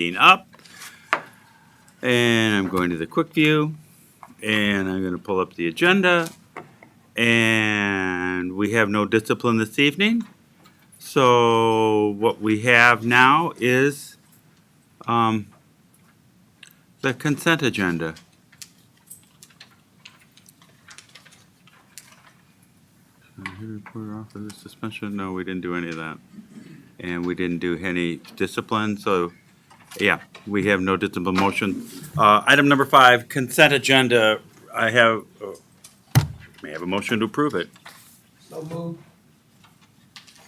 up, and I'm going to the quick view, and I'm going to pull up the agenda, and we have no discipline this evening. So what we have now is the consent agenda. Report off of the suspension. No, we didn't do any of that, and we didn't do any discipline. So, yeah, we have no discipline motion. Item number 5, consent agenda. I have may I have a motion to approve it. So moved.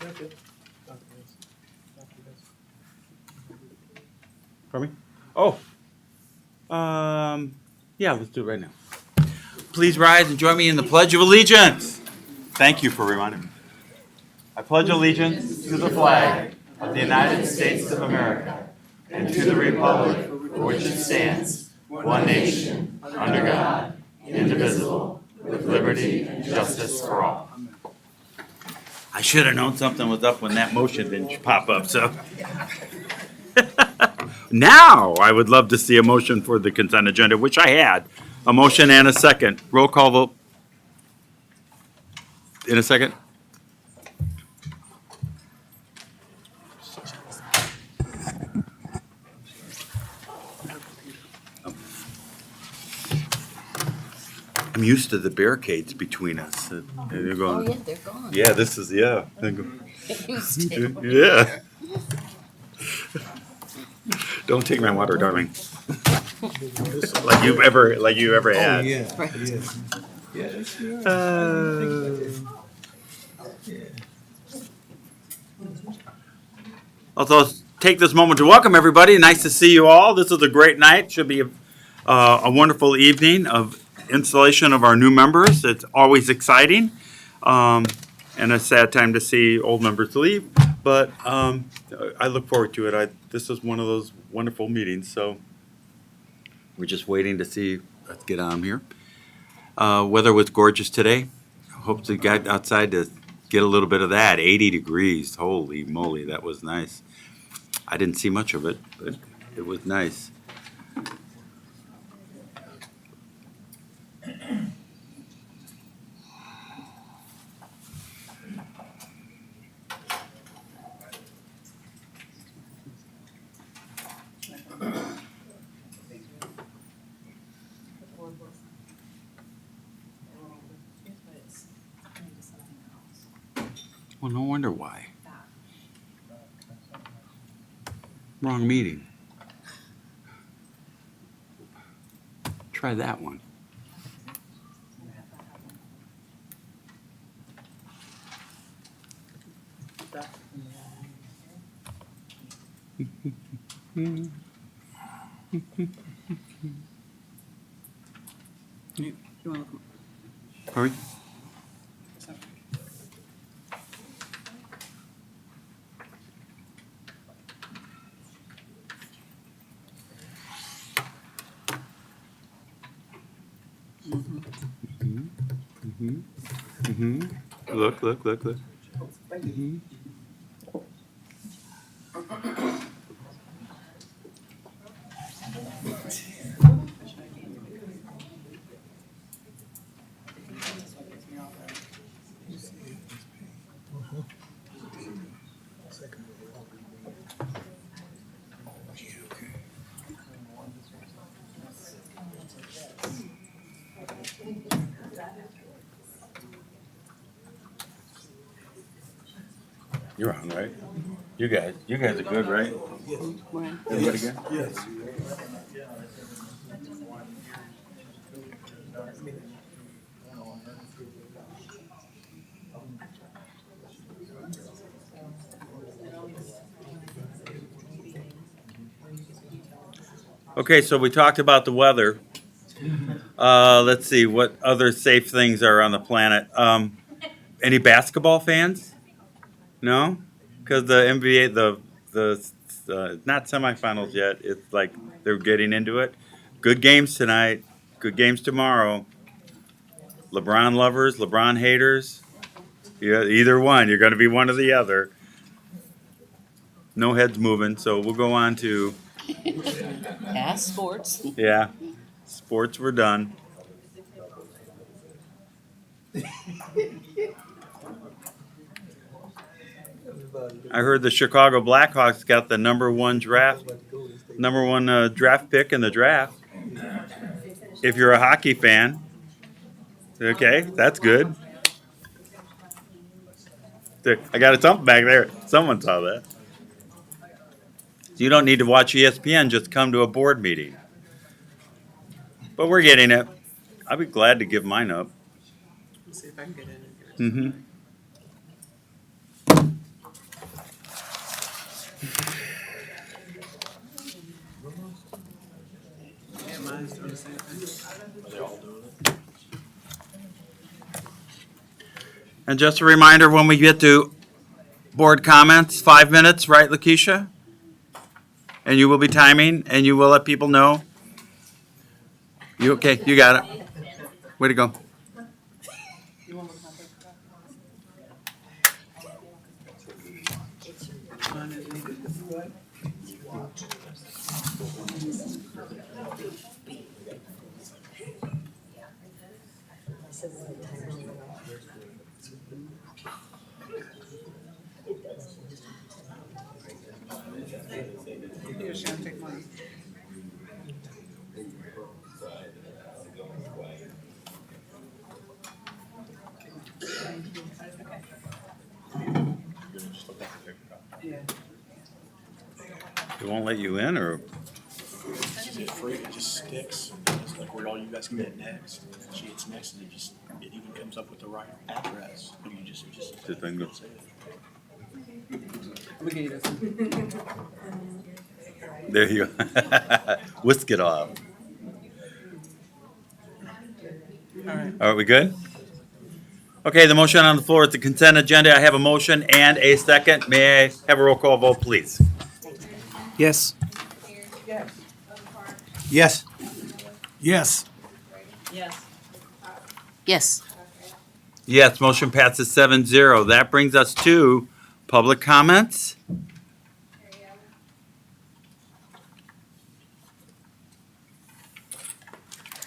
Second. Pardon me? Oh, yeah, let's do it right now. Please rise and join me in the Pledge of Allegiance. Thank you for reminding me. I pledge allegiance to the flag of the United States of America and to the republic for which it stands, one nation, under God, indivisible, with liberty and justice for all. I should have known something was up when that motion didn't pop up, so. Now, I would love to see a motion for the consent agenda, which I had. A motion and a second. Roll call vote. In a second. I'm used to the barricades between us. They're Oh, going, yeah, they're gone. yeah, this is, yeah. You stay away. Yeah. Don't take my water, darling. Like you ever had. Oh, yeah, Right. yeah. Yeah, that's good. Also, take this moment to welcome everybody. Nice to see you all. This is a great night. Should be a wonderful evening of installation of our new members. It's always exciting, and a sad time to see old members leave. But I look forward to it. This is one of those wonderful meetings. So we're just waiting to see. Let's get on here. Weather was gorgeous today. Hope to get outside to get a little bit of that. 80 degrees. Holy moly, that was nice. I didn't see much of it, but it was nice. Well, no wonder why. Wrong meeting. Try that one. You wanna look? Hurry. Look. You're on, right? You guys are good, right? Where? Everybody good? Yes. Okay, so we talked about the weather. Let's see, what other safe things are on the planet? Any basketball fans? No? Because the NBA, not semifinals yet. It's like they're getting into it. Good games tonight. Good games tomorrow. LeBron lovers, LeBron haters. Yeah, either one. You're going to be one or the other. No heads moving. So we'll go on to Past sports. Yeah, sports were done. I heard the Chicago Blackhawks got the number one draft pick in the draft. If you're a hockey fan, okay, that's good. I got a something back there. Someone saw that. You don't need to watch ESPN, just come to a board meeting. But we're getting it. I'll be glad to give mine up. Let's see if I can get in. Mm-hmm. Yeah, mine's doing the same thing. Are they all doing it? And just a reminder, when we get to board comments, 5 minutes, right, Lakeisha? And you will be timing, and you will let people know. You okay? You got it. Way to go. You want to look at mine is needed. Here, Shannon, take mine. Yeah. They won't let you in, or Is it free? It just sticks. It's like where all you guys can get next. She hits next and it even comes up with the right address. You just The thing goes- say it. Let me get you this one. there you go. Whisk it off. All right. Are we good? Okay, the motion on the floor is the consent agenda. I have a motion and a second. May I have a roll call vote, please? Yes. Yes. Yes. Yes. Yes. Yes, motion passes 7-0. That brings us to public comments.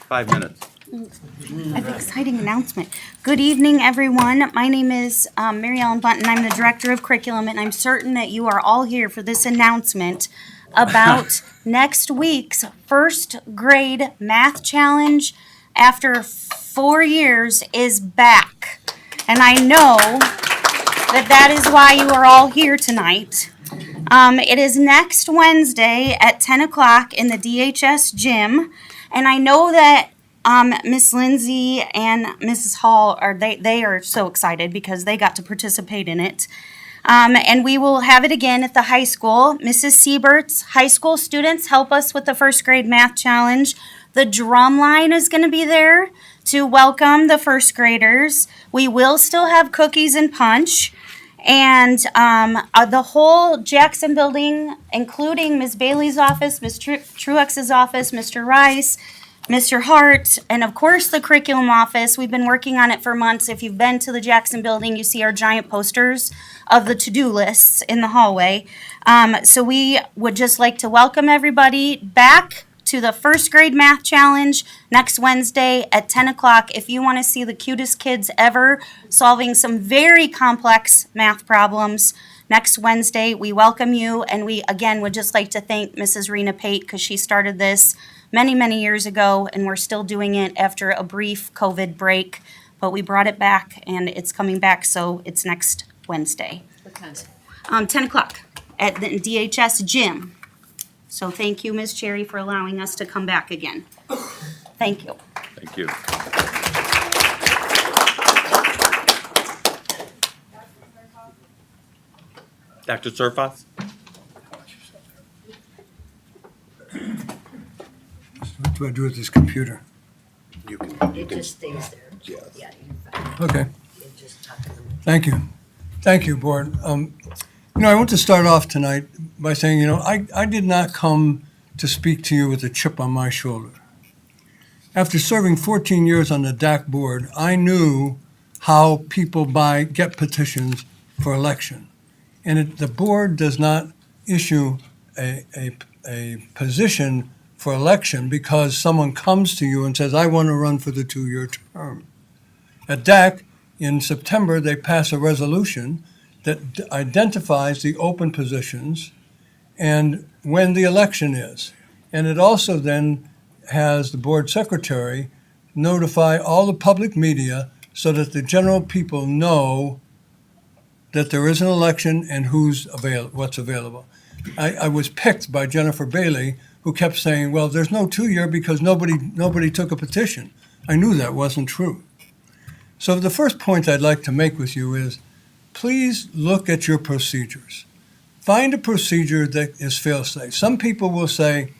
Five minutes. An exciting announcement. Good evening, everyone. My name is Mary Ellen Bunton. I'm the Director of Curriculum, and I'm certain that you are all here for this announcement about next week's first grade math challenge after 4 years is back. And I know that is why you are all here tonight. It is next Wednesday at 10 o'clock in the DHS gym. And I know that Miss Lindsay and Mrs. Hall they are so excited because they got to participate in it. And we will have it again at the high school. Mrs. Siebert's high school students help us with the first grade math challenge. The drum line is going to be there to welcome the first graders. We will still have cookies and punch. And the whole Jackson building, including Ms. Bailey's office, Ms. Truex's office, Mr. Rice, Mr. Hart, and of course the curriculum office. We've been working on it for months. If you've been to the Jackson building, you see our giant posters of the to-do lists in the hallway. So we would just like to welcome everybody back to the first grade math challenge next Wednesday at 10 o'clock. If you want to see the cutest kids ever solving some very complex math problems, next Wednesday, we welcome you. And we, again, would just like to thank Mrs. Rena Pate because she started this many, many years ago, and we're still doing it after a brief COVID break. But we brought it back, and it's coming back, so it's next Wednesday. What time? 10 o'clock at the DHS gym. So thank you, Ms. Cherry, for allowing us to come back again. Thank you. Thank you. Dr. Surface? What do I do with this computer? It just stays there. Yes. Yeah, Okay, it just tucks them. thank you. Thank you, Board. I want to start off tonight by saying, I did not come to speak to you with a chip on my shoulder. After serving 14 years on the DAC board, I knew how people get petitions for election. And the board does not issue a a position for election because someone comes to you and says, I want to run for the 2-year term. At DAC, in September, they pass a resolution that identifies the open positions and when the election is. And it also then has the board secretary notify all the public media so that the general people know that there is an election and what's available. I was picked by Jennifer Bailey, who kept saying, well, there's no 2-year because nobody took a petition. I knew that wasn't true. So the first point I'd like to make with you is, please look at your procedures. Find a procedure that is fail-safe. Some people will say,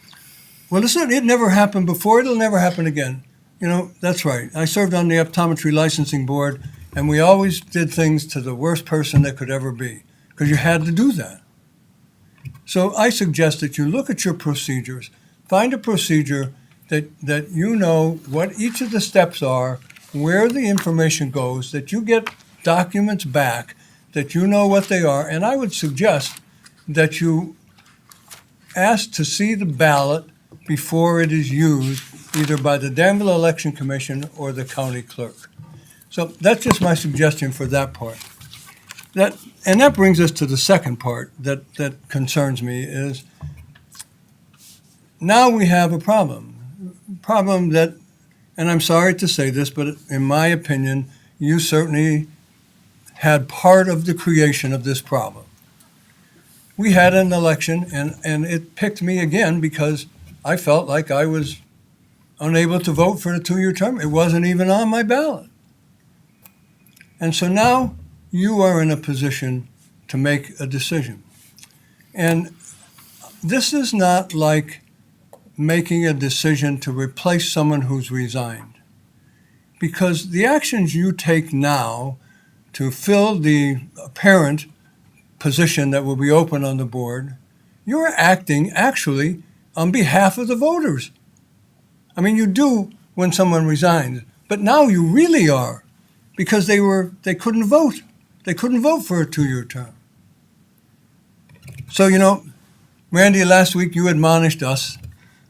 well, listen, it never happened before, it'll never happen again. You know, that's right. I served on the optometry licensing board, and we always did things to the worst person that could ever be, because you had to do that. So I suggest that you look at your procedures, find a procedure that you know what each of the steps are, where the information goes, that you get documents back, that you know what they are, and I would suggest that you ask to see the ballot before it is used, either by the Danville Election Commission or the county clerk. So that's just my suggestion for that part. That brings us to the second part that concerns me is now we have a problem that, and I'm sorry to say this, but in my opinion, you certainly had part of the creation of this problem. We had an election and it picked me again because I felt like I was unable to vote for the 2-year term. It wasn't even on my ballot. And so now you are in a position to make a decision. And this is not like making a decision to replace someone who's resigned. Because the actions you take now to fill the apparent position that will be open on the board, you're acting actually on behalf of the voters. I mean, you do when someone resigns, but now you really are, because they couldn't vote. They couldn't vote for a 2-year term. So, you know, Randy, last week you admonished us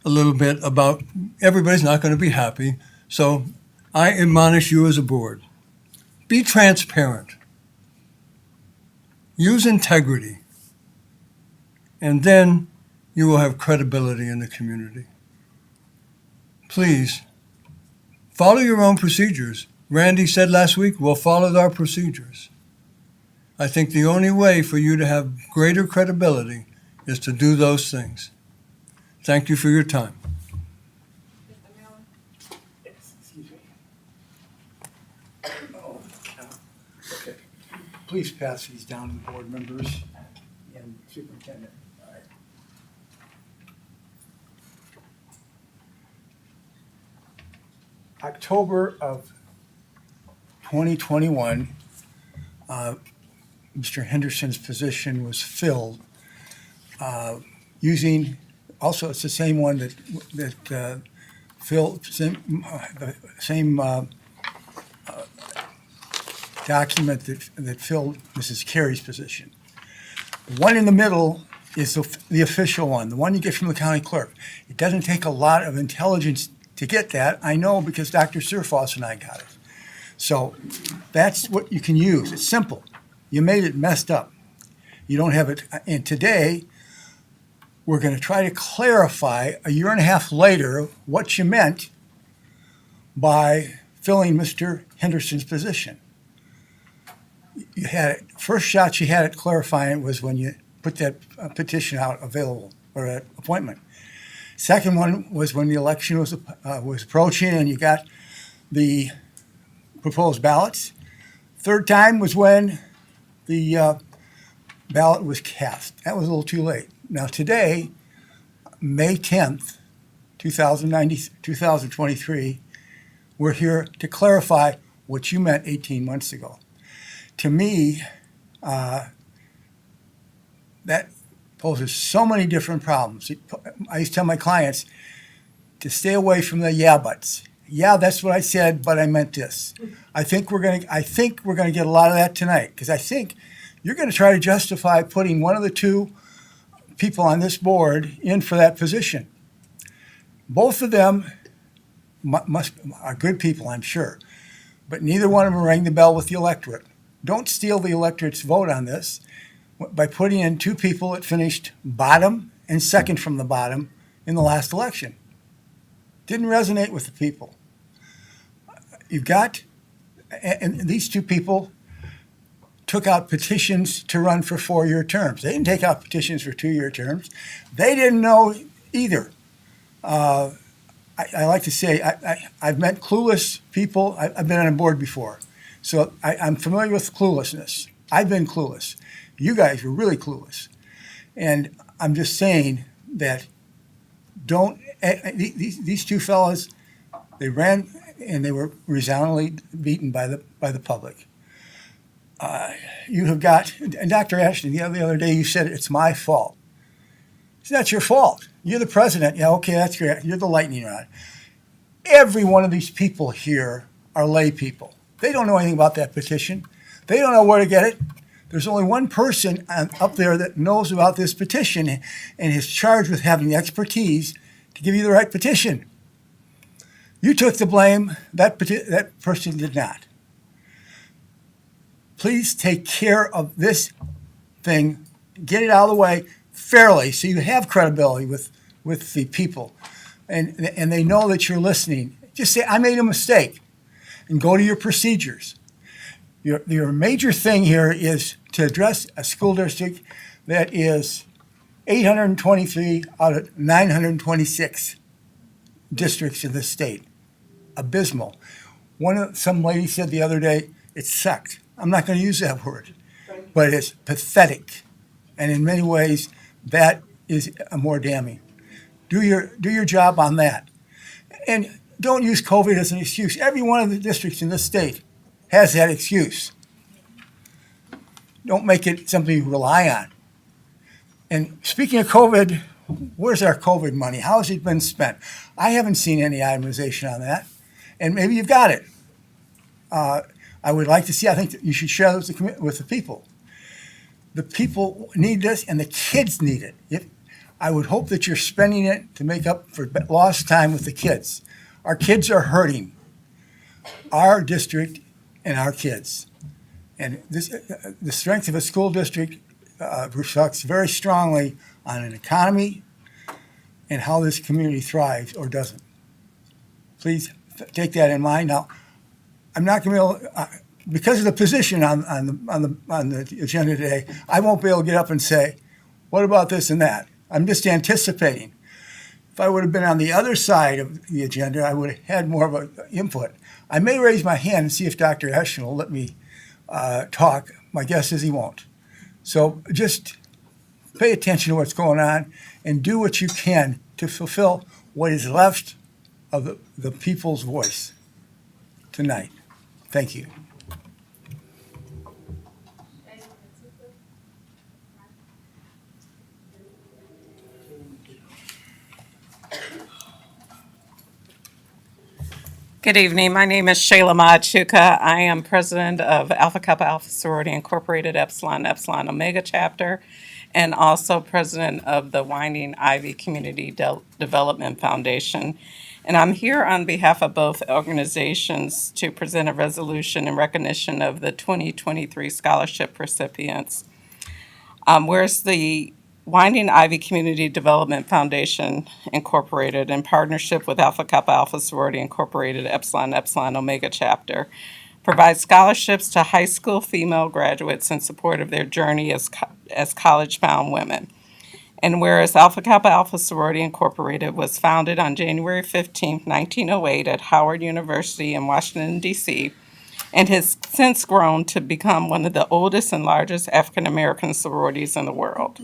a little bit about everybody's not going to be happy. So I admonish you as a board. Be transparent. Use integrity. And then you will have credibility in the community. Please, follow your own procedures. Randy said last week, we'll follow our procedures. I think the only way for you to have greater credibility is to do those things. Thank you for your time. Excuse me. Oh, okay. Please pass these down to the board members and superintendent. All right. October of 2021, Mr. Henderson's position was filled using, also it's the same one that filled, the same document that filled Mrs. Carey's position. The one in the middle is the official one, the one you get from the county clerk. It doesn't take a lot of intelligence to get that. I know because Dr. Surfoss and I got it. So that's what you can use. It's simple. You made it messed up. You don't have it. And today, we're going to try to clarify a year and a half later what you meant by filling Mr. Henderson's position. You had it, first shot you had at clarifying was when you put that petition out available, or that appointment. Second one was when the election was approaching and you got the proposed ballots. Third time was when the ballot was cast. That was a little too late. Now today, May 10th, 2023, we're here to clarify what you meant 18 months ago. To me, that poses so many different problems. I used to tell my clients to stay away from the yeah buts. Yeah, that's what I said, but I meant this. I think we're gonna get a lot of that tonight, because I think you're gonna try to justify putting one of the two people on this board in for that position. Both of them are good people, I'm sure, but neither one of them rang the bell with the electorate. Don't steal the electorate's vote on this by putting in two people that finished bottom and second from the bottom in the last election. Didn't resonate with the people. And these two people took out petitions to run for 4-year terms. They didn't take out petitions for 2-year terms. They didn't know either. I like to say I've met clueless people. I've been on a board before, so I'm familiar with cluelessness. I've been clueless. You guys were really clueless, and I'm just saying that these two fellas, they ran and they were resoundingly beaten by the public. You have got, and Dr. Ashton, the other day you said it's my fault. It's not your fault. You're the president. Yeah, okay, that's great. You're the lightning rod. Every one of these people here are lay people. They don't know anything about that petition. They don't know where to get it. There's only one person up there that knows about this petition and is charged with having the expertise to give you the right petition. You took the blame. That person did not. Please take care of this thing. Get it out of the way fairly so you have credibility with the people. And they know that you're listening. Just say, I made a mistake, and go to your procedures. Your major thing here is to address a school district that is 823 out of 926 districts in the state. Abysmal. Some lady said the other day, it sucked. I'm not going to use that word, but it's pathetic. And in many ways, that is more damning. Do your job on that. And don't use COVID as an excuse. Every one of the districts in this state has that excuse. Don't make it something you rely on. And speaking of COVID, where's our COVID money? How has it been spent? I haven't seen any itemization on that. And maybe you've got it. I would like to see, I think that you should share those with the people. The people need this and the kids need it. I would hope that you're spending it to make up for lost time with the kids. Our kids are hurting. Our district and our kids. And the strength of a school district reflects very strongly on an economy and how this community thrives or doesn't. Please take that in mind. Now, I'm not going to be able, because of the position on the agenda today, I won't be able to get up and say, what about this and that? I'm just anticipating. If I would have been on the other side of the agenda, I would have had more of an input. I may raise my hand and see if Dr. Ashton will let me talk. My guess is he won't. So just pay attention to what's going on and do what you can to fulfill what is left of the people's voice tonight. Thank you. Good evening. My name is Shayla Machuka. I am president of Alpha Kappa Alpha Sorority Incorporated Epsilon Epsilon Omega chapter, and also president of the Winding Ivy Community Development Foundation. And I'm here on behalf of both organizations to present a resolution in recognition of the 2023 scholarship recipients. Whereas the Winding Ivy Community Development Foundation Incorporated, in partnership with Alpha Kappa Alpha Sorority Incorporated Epsilon Epsilon Omega chapter, provides scholarships to high school female graduates in support of their journey as college-bound women. And whereas Alpha Kappa Alpha Sorority Incorporated was founded on January 15, 1908 at Howard University in Washington, D.C., and has since grown to become one of the oldest and largest African-American sororities in the world.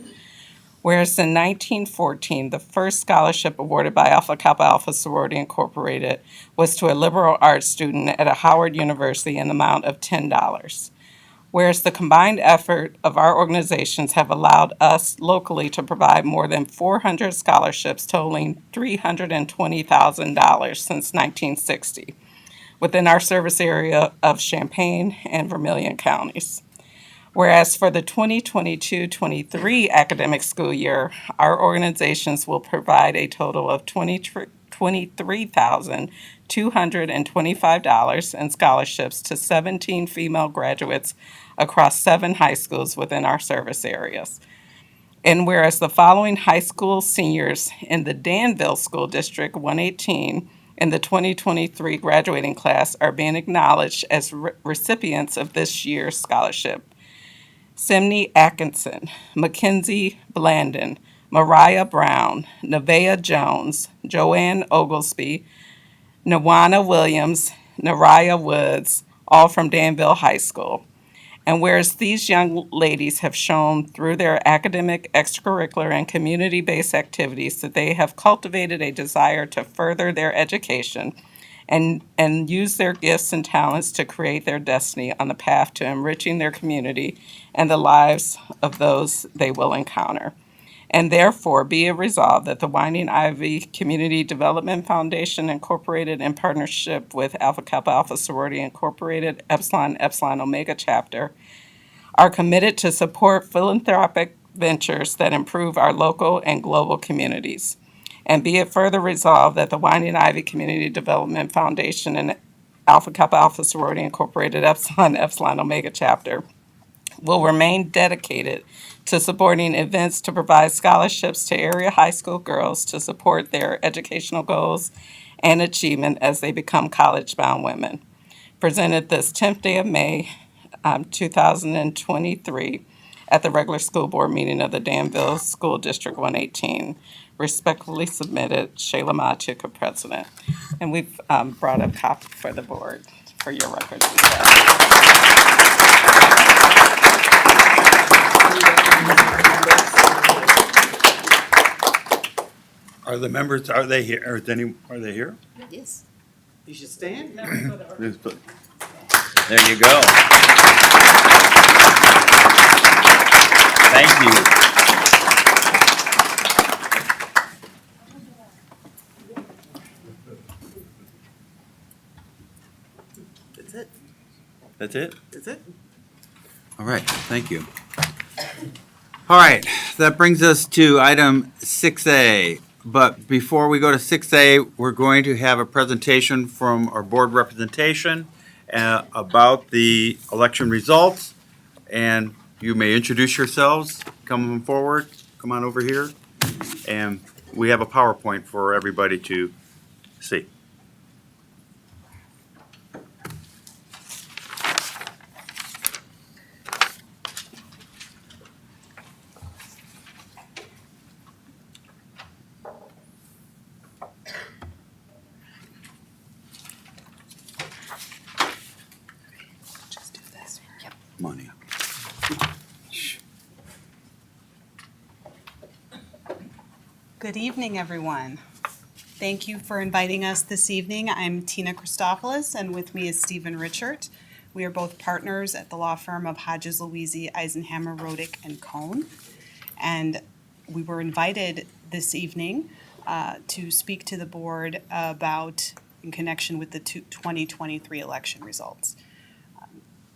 Whereas in 1914, the first scholarship awarded by Alpha Kappa Alpha Sorority Incorporated was to a liberal arts student at a Howard University in the amount of $10. Whereas the combined effort of our organizations have allowed us locally to provide more than 400 scholarships totaling $320,000 since 1960 within our service area of Champaign and Vermilion counties. Whereas for the 2022-23 academic school year, our organizations will provide a total of $23,225 in scholarships to 17 female graduates across 7 high schools within our service areas. And whereas the following high school seniors in the Danville School District 118 in the 2023 graduating class are being acknowledged as recipients of this year's scholarship. Simney Atkinson, Mackenzie Blandon, Mariah Brown, Nevaeh Jones, Joanne Oglesby, Nawana Williams, Nariah Woods, all from Danville High School. And whereas these young ladies have shown through their academic, extracurricular, and community-based activities that they have cultivated a desire to further their education and use their gifts and talents to create their destiny on the path to enriching their community and the lives of those they will encounter. And therefore, be it resolved that the Winding Ivy Community Development Foundation Incorporated, in partnership with Alpha Kappa Alpha Sorority Incorporated, Epsilon Epsilon Omega Chapter, are committed to support philanthropic ventures that improve our local and global communities. And be it further resolved that the Winding Ivy Community Development Foundation and Alpha Kappa Alpha Sorority Incorporated, Epsilon Epsilon Omega Chapter will remain dedicated to supporting events to provide scholarships to area high school girls to support their educational goals and achievement as they become college-bound women. Presented this 10th day of May, 2023, at the regular school board meeting of the Danville School District 118. Respectfully submitted, Shayla Matuka, President. And we've brought a copy for the board for your records as well. Are the members, are they here? Are they here? Yes. You should stand. There you go. Thank you. That's it. That's it? That's it. All right, thank you. All right, that brings us to item 6A. But before we go to 6A, we're going to have a presentation from our board representation about the election results. And you may introduce yourselves, come forward, come on over here. And we have a PowerPoint for everybody to see. Money. Good evening, everyone. Thank you for inviting us this evening. I'm Tina Christopoulos, and with me is Stephen Richard. We are both partners at the law firm of Hodges, Louisi, Eisenhammer, Rodick, and Cohn. And we were invited this evening to speak to the board about, in connection with the 2023 election results.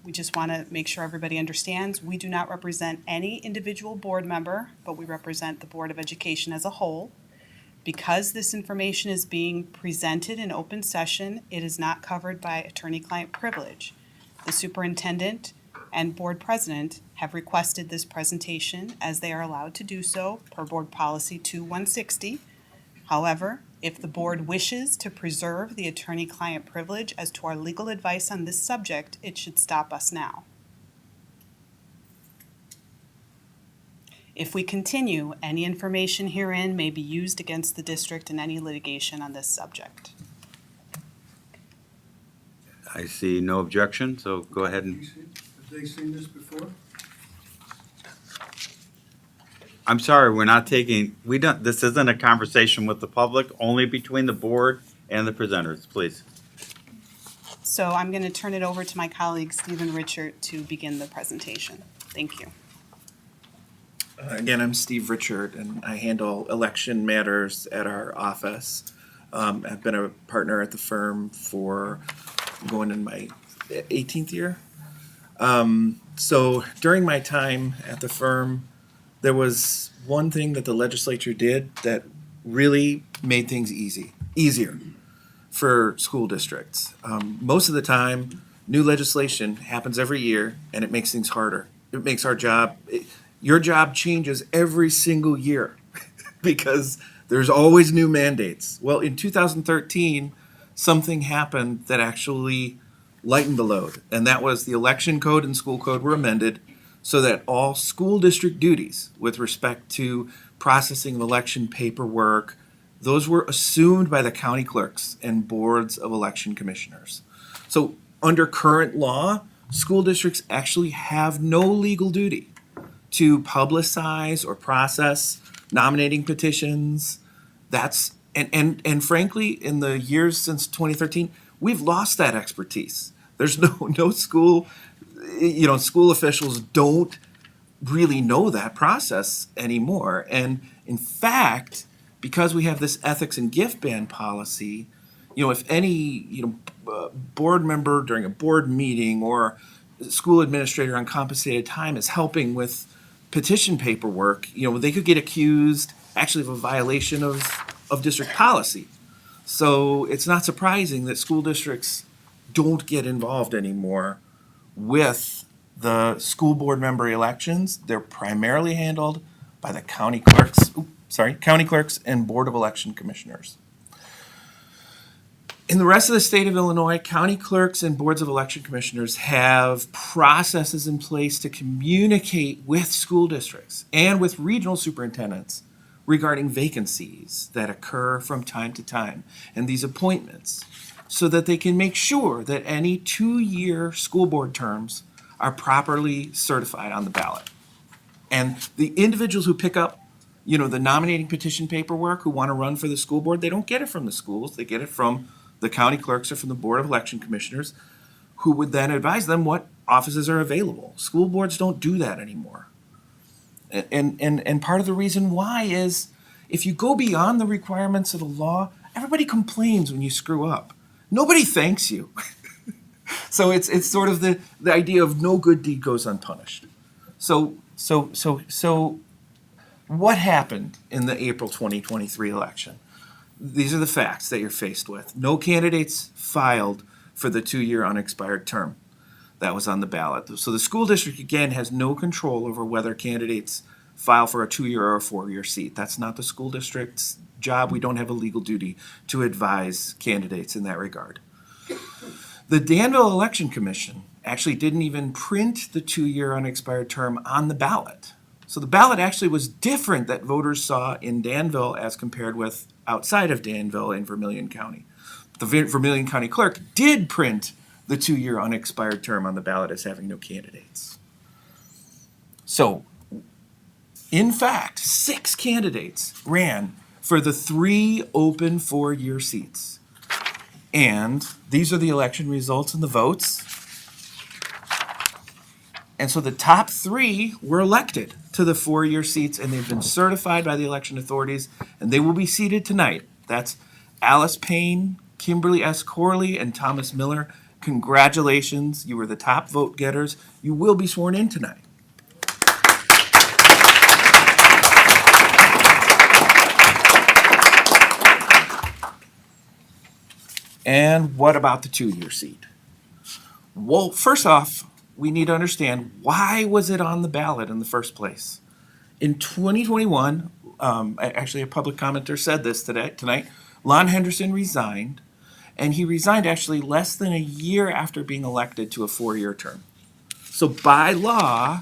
We just want to make sure everybody understands, we do not represent any individual board member, but we represent the Board of Education as a whole. Because this information is being presented in open session, it is not covered by attorney-client privilege. The superintendent and board president have requested this presentation as they are allowed to do so per Board Policy 2160. However, if the board wishes to preserve the attorney-client privilege as to our legal advice on this subject, it should stop us now. If we continue, any information herein may be used against the district in any litigation on this subject. I see no objection, so go ahead and, Have they seen this before? I'm sorry, we're not taking, this isn't a conversation with the public, only between the board and the presenters, please. So I'm going to turn it over to my colleague, Stephen Richard, to begin the presentation. Thank you. Again, I'm Steve Richard, and I handle election matters at our office. I've been a partner at the firm for going in my 18th year. So during my time at the firm, there was one thing that the legislature did that really made things easier for school districts. Most of the time, new legislation happens every year, and it makes things harder. It makes your job changes every single year because there's always new mandates. Well, in 2013, something happened that actually lightened the load, and that was the election code and school code were amended so that all school district duties with respect to processing of election paperwork, those were assumed by the county clerks and boards of election commissioners. So under current law, school districts actually have no legal duty to publicize or process nominating petitions. And frankly, in the years since 2013, we've lost that expertise. There's no school, school officials don't really know that process anymore. And in fact, because we have this ethics and gift ban policy, if any, board member during a board meeting or school administrator on compensated time is helping with petition paperwork, they could get accused actually of a violation of district policy. So it's not surprising that school districts don't get involved anymore with the school board member elections. They're primarily handled by the county clerks and board of election commissioners. In the rest of the state of Illinois, county clerks and boards of election commissioners have processes in place to communicate with school districts and with regional superintendents regarding vacancies that occur from time to time and these appointments so that they can make sure that any 2-year school board terms are properly certified on the ballot. And the individuals who pick up, the nominating petition paperwork who want to run for the school board, they don't get it from the schools, they get it from the county clerks or from the board of election commissioners who would then advise them what offices are available. School boards don't do that anymore. And part of the reason why is if you go beyond the requirements of the law, everybody complains when you screw up. Nobody thanks you. So it's sort of the idea of no good deed goes unpunished. So what happened in the April 2023 election? These are the facts that you're faced with. No candidates filed for the 2-year unexpired term that was on the ballot. So the school district, again, has no control over whether candidates file for a 2-year or a 4-year seat. That's not the school district's job. We don't have a legal duty to advise candidates in that regard. The Danville Election Commission actually didn't even print the 2-year unexpired term on the ballot. So the ballot actually was different that voters saw in Danville as compared with outside of Danville in Vermilion County. The Vermilion County clerk did print the 2-year unexpired term on the ballot as having no candidates. So, in fact, 6 candidates ran for the 3 open 4-year seats. And these are the election results and the votes. And so the top 3 were elected to the 4-year seats, and they've been certified by the election authorities, and they will be seated tonight. That's Alice Payne, Kimberly S. Corley, and Thomas Miller. Congratulations, you were the top vote getters. You will be sworn in tonight. And what about the 2-year seat? Well, first off, we need to understand why was it on the ballot in the first place? In 2021, actually a public commenter said this tonight, Lon Henderson resigned, and he resigned actually less than a year after being elected to a 4-year term. So by law,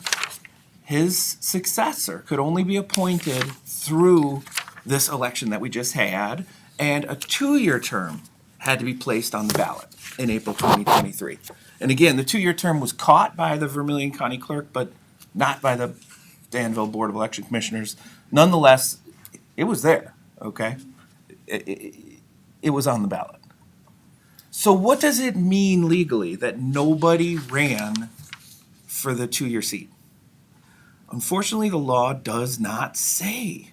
his successor could only be appointed through this election that we just had, and a 2-year term had to be placed on the ballot in April 2023. And again, the 2-year term was caught by the Vermilion County Clerk, but not by the Danville Board of Election Commissioners. Nonetheless, it was there, okay? It was on the ballot. So what does it mean legally that nobody ran for the 2-year seat? Unfortunately, the law does not say.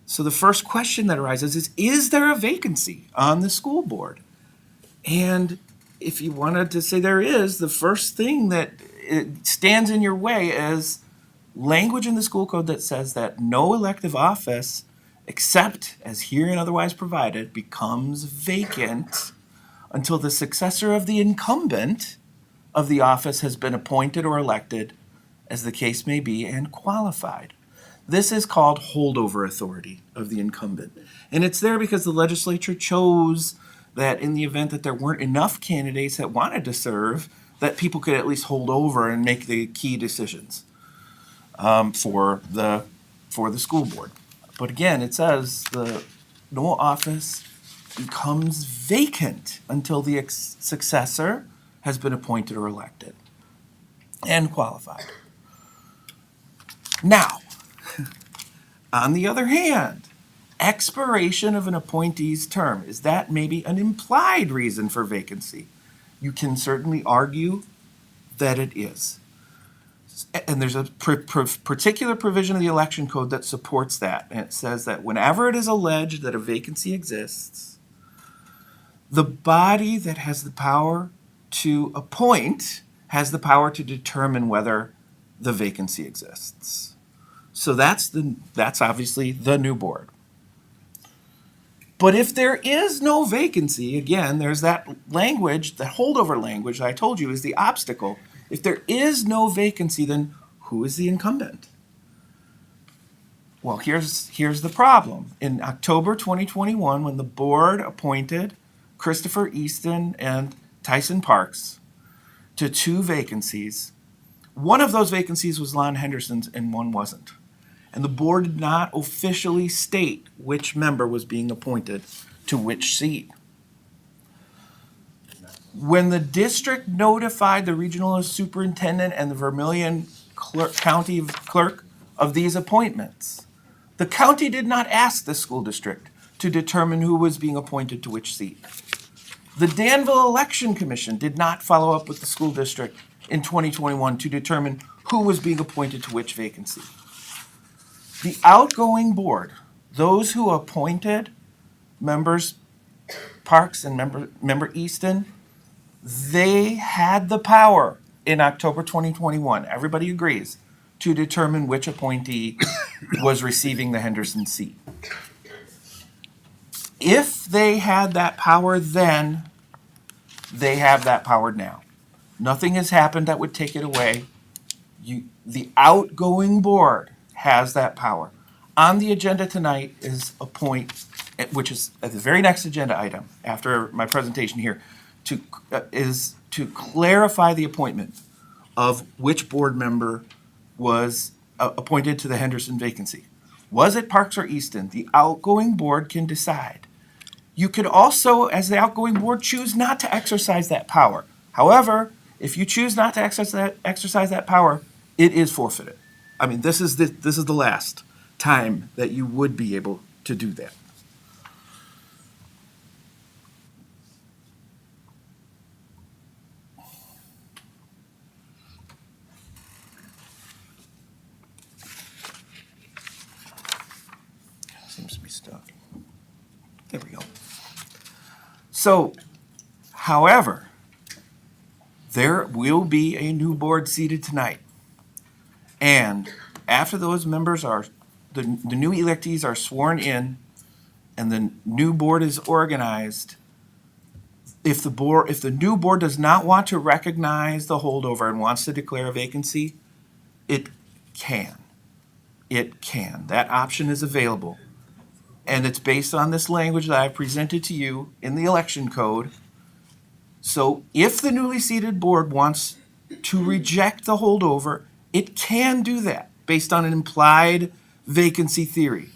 So the first question that arises is there a vacancy on the school board? And if you wanted to say there is, the first thing that it stands in your way is language in the school code that says that no elective office, except as herein otherwise provided, becomes vacant until the successor of the incumbent of the office has been appointed or elected, as the case may be, and qualified. This is called holdover authority of the incumbent. And it's there because the legislature chose that in the event that there weren't enough candidates that wanted to serve, that people could at least hold over and make the key decisions for the school board. But again, it says the no office becomes vacant until the successor has been appointed or elected and qualified. Now, on the other hand, expiration of an appointee's term, is that maybe an implied reason for vacancy? You can certainly argue that it is. And there's a particular provision of the election code that supports that. And it says that whenever it is alleged that a vacancy exists, the body that has the power to appoint has the power to determine whether the vacancy exists. So that's obviously the new board. But if there is no vacancy, again, there's that language, that holdover language that I told you is the obstacle. If there is no vacancy, then who is the incumbent? Well, here's the problem. In October 2021, when the board appointed Christopher Easton and Tyson Parks to 2 vacancies, one of those vacancies was Lon Henderson's and one wasn't. And the board did not officially state which member was being appointed to which seat. When the district notified the regional superintendent and the Vermilion county clerk of these appointments, the county did not ask the school district to determine who was being appointed to which seat. The Danville Election Commission did not follow up with the school district in 2021 to determine who was being appointed to which vacancy. The outgoing board, those who appointed members Parks and member Easton, they had the power in October 2021, everybody agrees, to determine which appointee was receiving the Henderson seat. If they had that power then, they have that power now. Nothing has happened that would take it away. The outgoing board has that power. On the agenda tonight is a point, which is at the very next agenda item after my presentation here, is to clarify the appointment of which board member was appointed to the Henderson vacancy. Was it Parks or Easton? The outgoing board can decide. You could also, as the outgoing board, choose not to exercise that power. However, if you choose not to exercise that power, it is forfeited. I mean, this is the last time that you would be able to do that. Seems to be stuck. There we go. So, however, there will be a new board seated tonight. And after those members are, the new electees are sworn in and the new board is organized, if the new board does not want to recognize the holdover and wants to declare a vacancy, it can. It can. That option is available. And it's based on this language that I presented to you in the election code. So if the newly seated board wants to reject the holdover, it can do that based on an implied vacancy theory.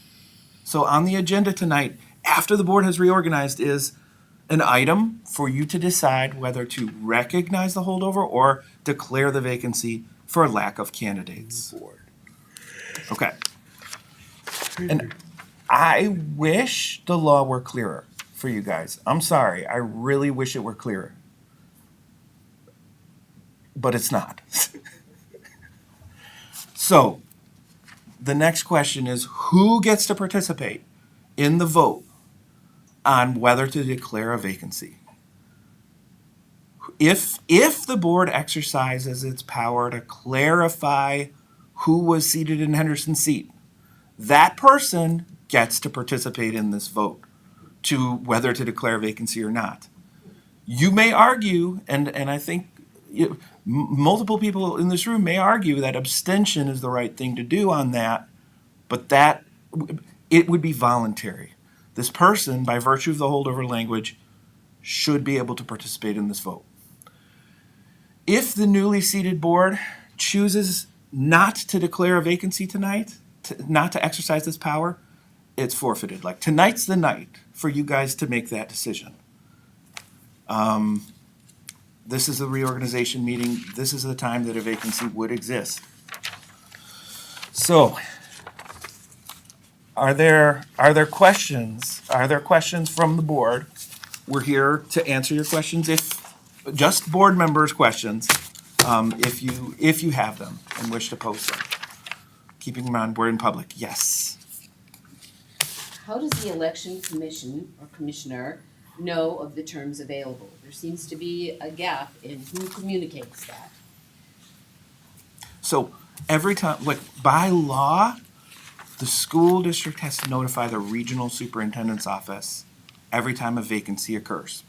So on the agenda tonight, after the board has reorganized, is an item for you to decide whether to recognize the holdover or declare the vacancy for lack of candidates. Okay. And I wish the law were clearer for you guys. I'm sorry. I really wish it were clearer. But it's not. So, the next question is, who gets to participate in the vote on whether to declare a vacancy? if the board exercises its power to clarify who was seated in Henderson's seat, that person gets to participate in this vote to whether to declare a vacancy or not. You may argue, and I think multiple people in this room may argue that abstention is the right thing to do on that, but that it would be voluntary. This person, by virtue of the holdover language, should be able to participate in this vote. If the newly seated board chooses not to declare a vacancy tonight, not to exercise this power, it's forfeited. Like, tonight's the night for you guys to make that decision. This is a reorganization meeting. This is the time that a vacancy would exist. So, are there questions? Are there questions from the board? We're here to answer your questions, if just board members' questions, if you have them and wish to post them. Keeping them on board in public. Yes. How does the election commission or commissioner know of the terms available? There seems to be a gap in who communicates that. So every time, like by law, the school district has to notify the regional superintendent's office every time a vacancy occurs.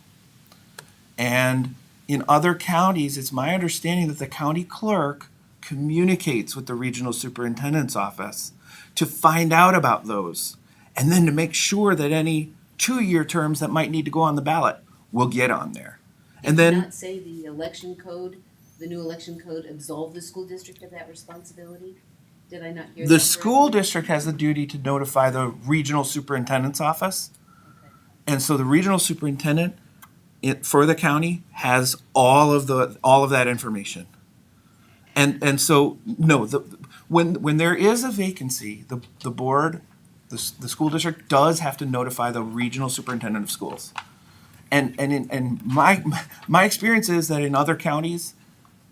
And in other counties, it's my understanding that the county clerk communicates with the regional superintendent's office to find out about those, and then to make sure that any 2-year terms that might need to go on the ballot will get on there. And Did then not say the election code, the new election code absolved the school district of that responsibility? Did I not hear that? the school correctly? district has the duty to notify the regional superintendent's office. Okay. And so the regional superintendent for the county has all of that information. And so, no, when there is a vacancy, the board, the school district does have to notify the regional superintendent of schools. And my experience is that in other counties,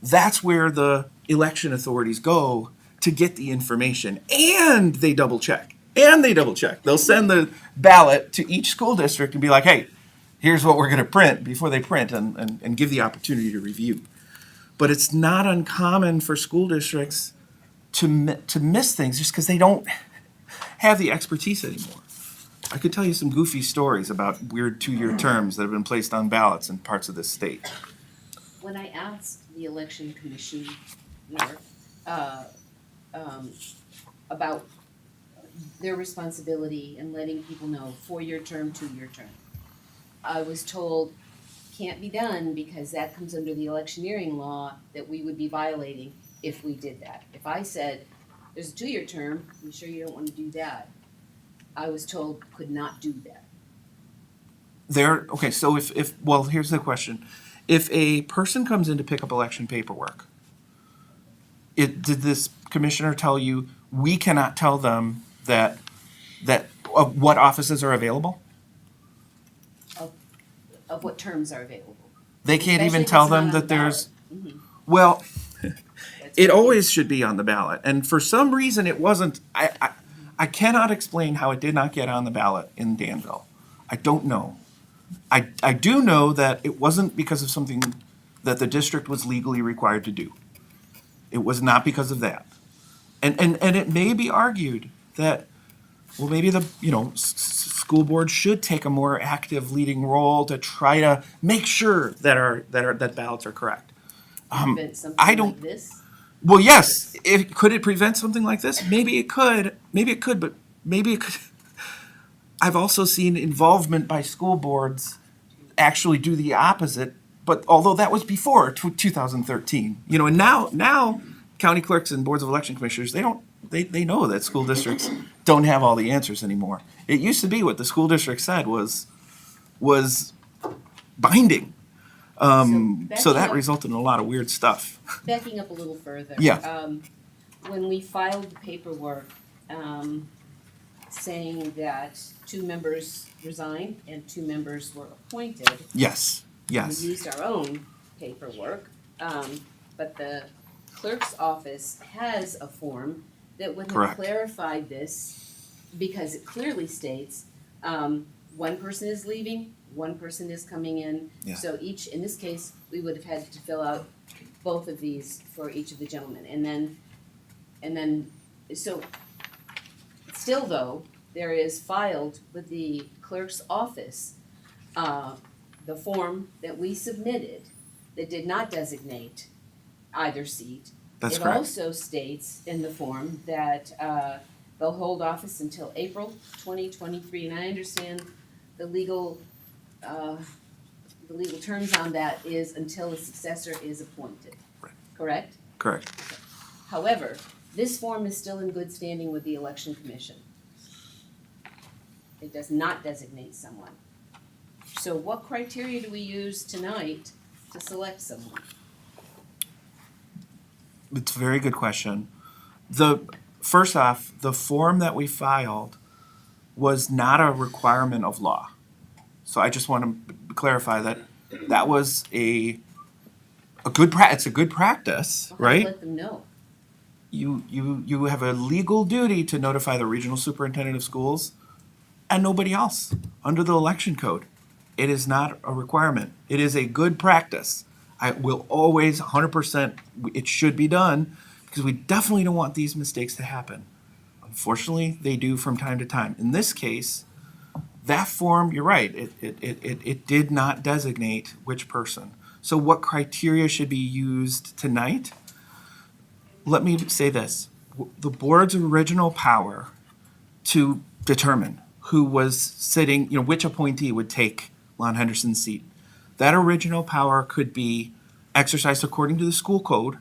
that's where the election authorities go to get the information, and they double check. They'll send the ballot to each school district and be like, hey, here's what we're gonna print before they print, and give the opportunity to review. But it's not uncommon for school districts to miss things just because they don't have the expertise anymore. I could tell you some goofy stories about weird 2-year terms that have been placed on ballots in parts of this state. When I asked the election commissioner about their responsibility in letting people know 4-year term, 2-year term, I was told can't be done because that comes under the electioneering law that we would be violating if we did that. If I said, there's a 2-year term, you sure you don't want to do that? I was told could not do that. Okay, so well, here's the question. If a person comes in to pick up election paperwork, did this commissioner tell you, we cannot tell them that what offices are available? Of what terms are available. They can't Especially even if tell it's not them on the that there's, ballot. Mhm. well, That's it what always should be on the ballot. And for some reason, it wasn't. I cannot explain how it did not get on the ballot in Danville. I don't know. I do know that it wasn't because of something that the district was legally required to do. It was not because of that. And it may be argued that, well, maybe the, school board should take a more active leading role to try to make sure that ballots are correct. Prevent something I don't- like this. Well, yes, could it prevent something like this? Maybe it could, but maybe it could. I've also seen involvement by school boards actually do the opposite, but although that was before 2013, and now county clerks and boards of election commissioners, they know that school districts don't have all the answers anymore. It used to be what the school district said was binding. So that resulted in a lot of weird stuff. Backing up a little further. Yeah. When we filed the paperwork, saying that 2 members resigned and 2 members were appointed, Yes. we used our own paperwork, but the clerk's office has a form that would have Correct. clarified this, because it clearly states, one person is leaving, one person is coming in. Yeah. So in this case, we would have had to fill out both of these for each of the gentlemen. And then, so still though, there is filed with the clerk's office, the form that we submitted that did not designate either seat. That's It correct. also states in the form that they'll hold office until April 2023, and I understand the legal terms on that is until a successor is appointed. Right. Correct? Correct. However, this form is still in good standing with the Election Commission. It does not designate someone. So what criteria do we use tonight to select someone? It's a very good question. First off, the form that we filed was not a requirement of law. So I just want to clarify that was it's a good practice, I'll right? let them know. You have a legal duty to notify the regional superintendent of schools and nobody else under the election code. It is not a requirement. It is a good practice. I will always 100%, it should be done because we definitely don't want these mistakes to happen. Unfortunately, they do from time to time. In this case, that form, you're right, it did not designate which person. So what criteria should be used tonight? Let me say this. The board's original power to determine who was sitting, which appointee would take Lon Henderson's seat, that original power could be exercised according to the school code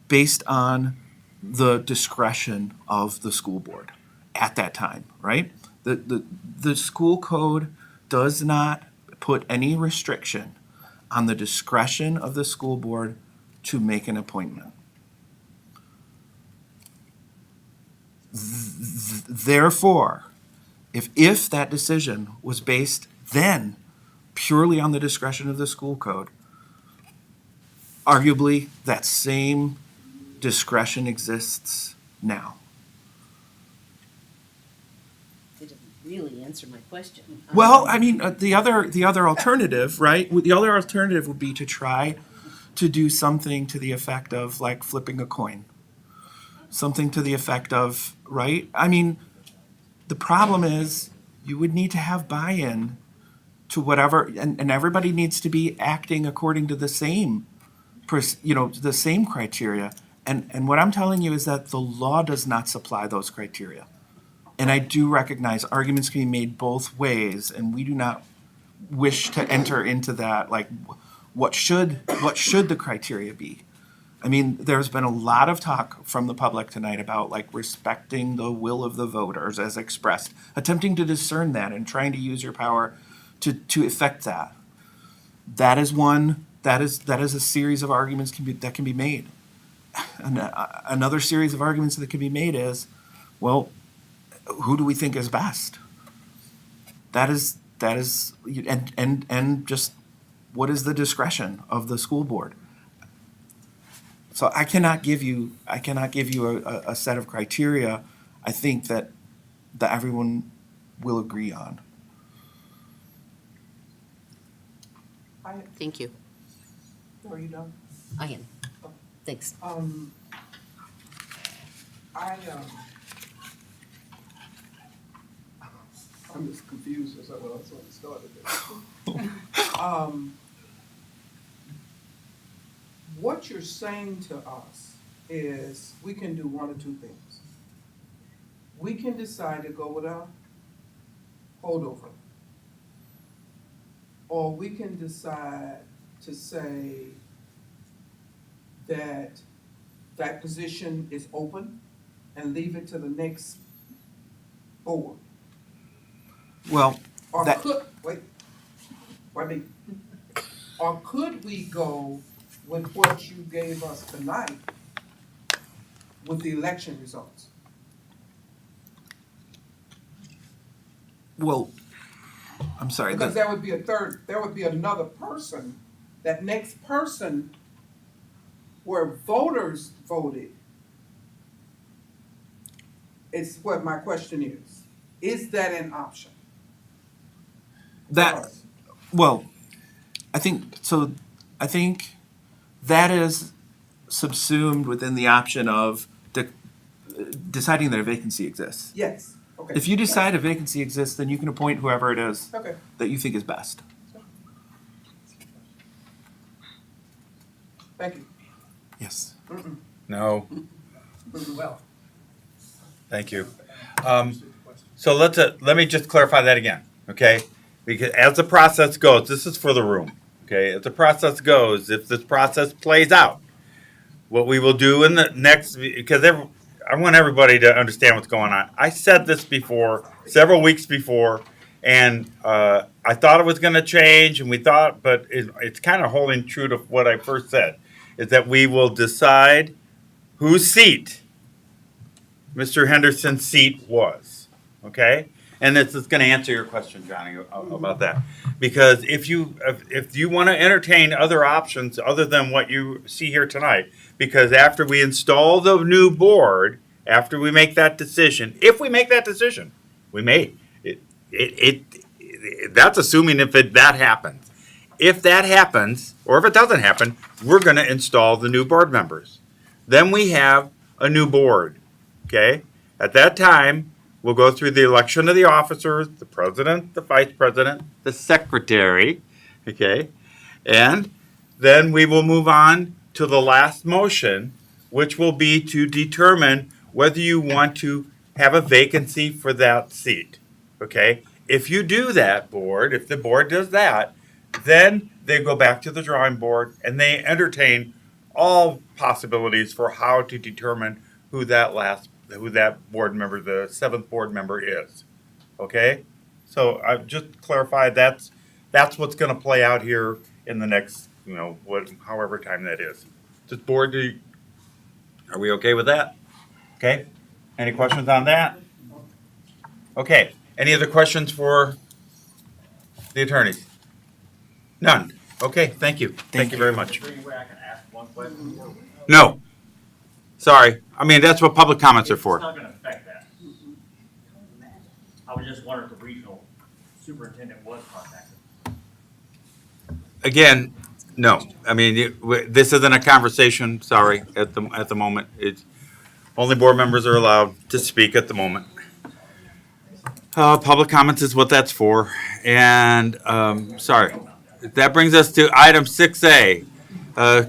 based on the discretion of the school board at that time, right? The school code does not put any restriction on the discretion of the school board to make an appointment. Therefore, if that decision was based then purely on the discretion of the school code, arguably that same discretion exists now. It doesn't really answer my question. Well, I mean, the other alternative, right? The other alternative would be to try to do something to the effect of like flipping a coin. Something to the effect of, right? I mean, the problem is you would need to have buy-in to whatever, and everybody needs to be acting according to the same, the same criteria. And what I'm telling you is that the law does not supply those criteria. And I do recognize arguments can be made both ways, and we do not wish to enter into that, like, what should the criteria be? I mean, there's been a lot of talk from the public tonight about like respecting the will of the voters as expressed, attempting to discern that and trying to use your power to effect that. That is a series of arguments that can be made. And another series of arguments that can be made is, well, who do we think is best? That is and just what is the discretion of the school board? So I cannot give you a set of criteria I think that everyone will agree on. Thank you. Are you done? I am. Thanks. I'm just confused as I was when it started. What you're saying to us is we can do one or two things. We can decide to go with a holdover. Or we can decide to say that that position is open and leave it to the next board. Well, Or that- or could we go with what you gave us tonight with the election results? well, I'm sorry. Because there would be another person, that next person where voters voted is what my question is. Is that an option? That, well, I think, so, I think that is subsumed within the option of deciding that a vacancy exists. Yes, okay. If you decide a vacancy exists, then you can appoint whoever it is Okay. that you think is best. Thank you. Yes. No, Well, thank you. So let me just clarify that again, okay? Because as the process goes, this is for the room, okay? As the process goes, if this process plays out, what we will do in the next, because I want everybody to understand what's going on. I said this before, several weeks before, and I thought it was going to change, and we thought, but it's kind of holding true to what I first said, is that we will decide whose seat Mr. Henderson's seat was, okay? And this is going to answer your question, Johnny, about that. Because if you want to entertain other options other than what you see here tonight, because after we install the new board, after we make that decision, if we make that decision, we may. That's assuming that happens. If that happens, or if it doesn't happen, we're going to install the new board members. Then we have a new board, okay? At that time, we'll go through the election of the officers, the president, the vice president, the secretary, okay? And then we will move on to the last motion, which will be to determine whether you want to have a vacancy for that seat, okay? If you do that, board, if the board does that, then they go back to the drawing board and they entertain all possibilities for how to determine who that board member, the seventh board member is. Okay? So I've just clarified that's what's gonna play out here in the next, however time that is. This board, are we okay with that? Okay? Any questions on that? Okay, any other questions for the attorneys? None. Okay, thank you. Thank you very much. Is there any way I can ask one question? No. Sorry. I mean, that's what public comments are It's for. not gonna affect that. I was just wondering if the regional superintendent was contacted. Again, no. I mean, this isn't a conversation, sorry, at the moment. It's, only board members are allowed to speak at the moment. Public comments is what that's for. And, sorry. That brings us to item 6A.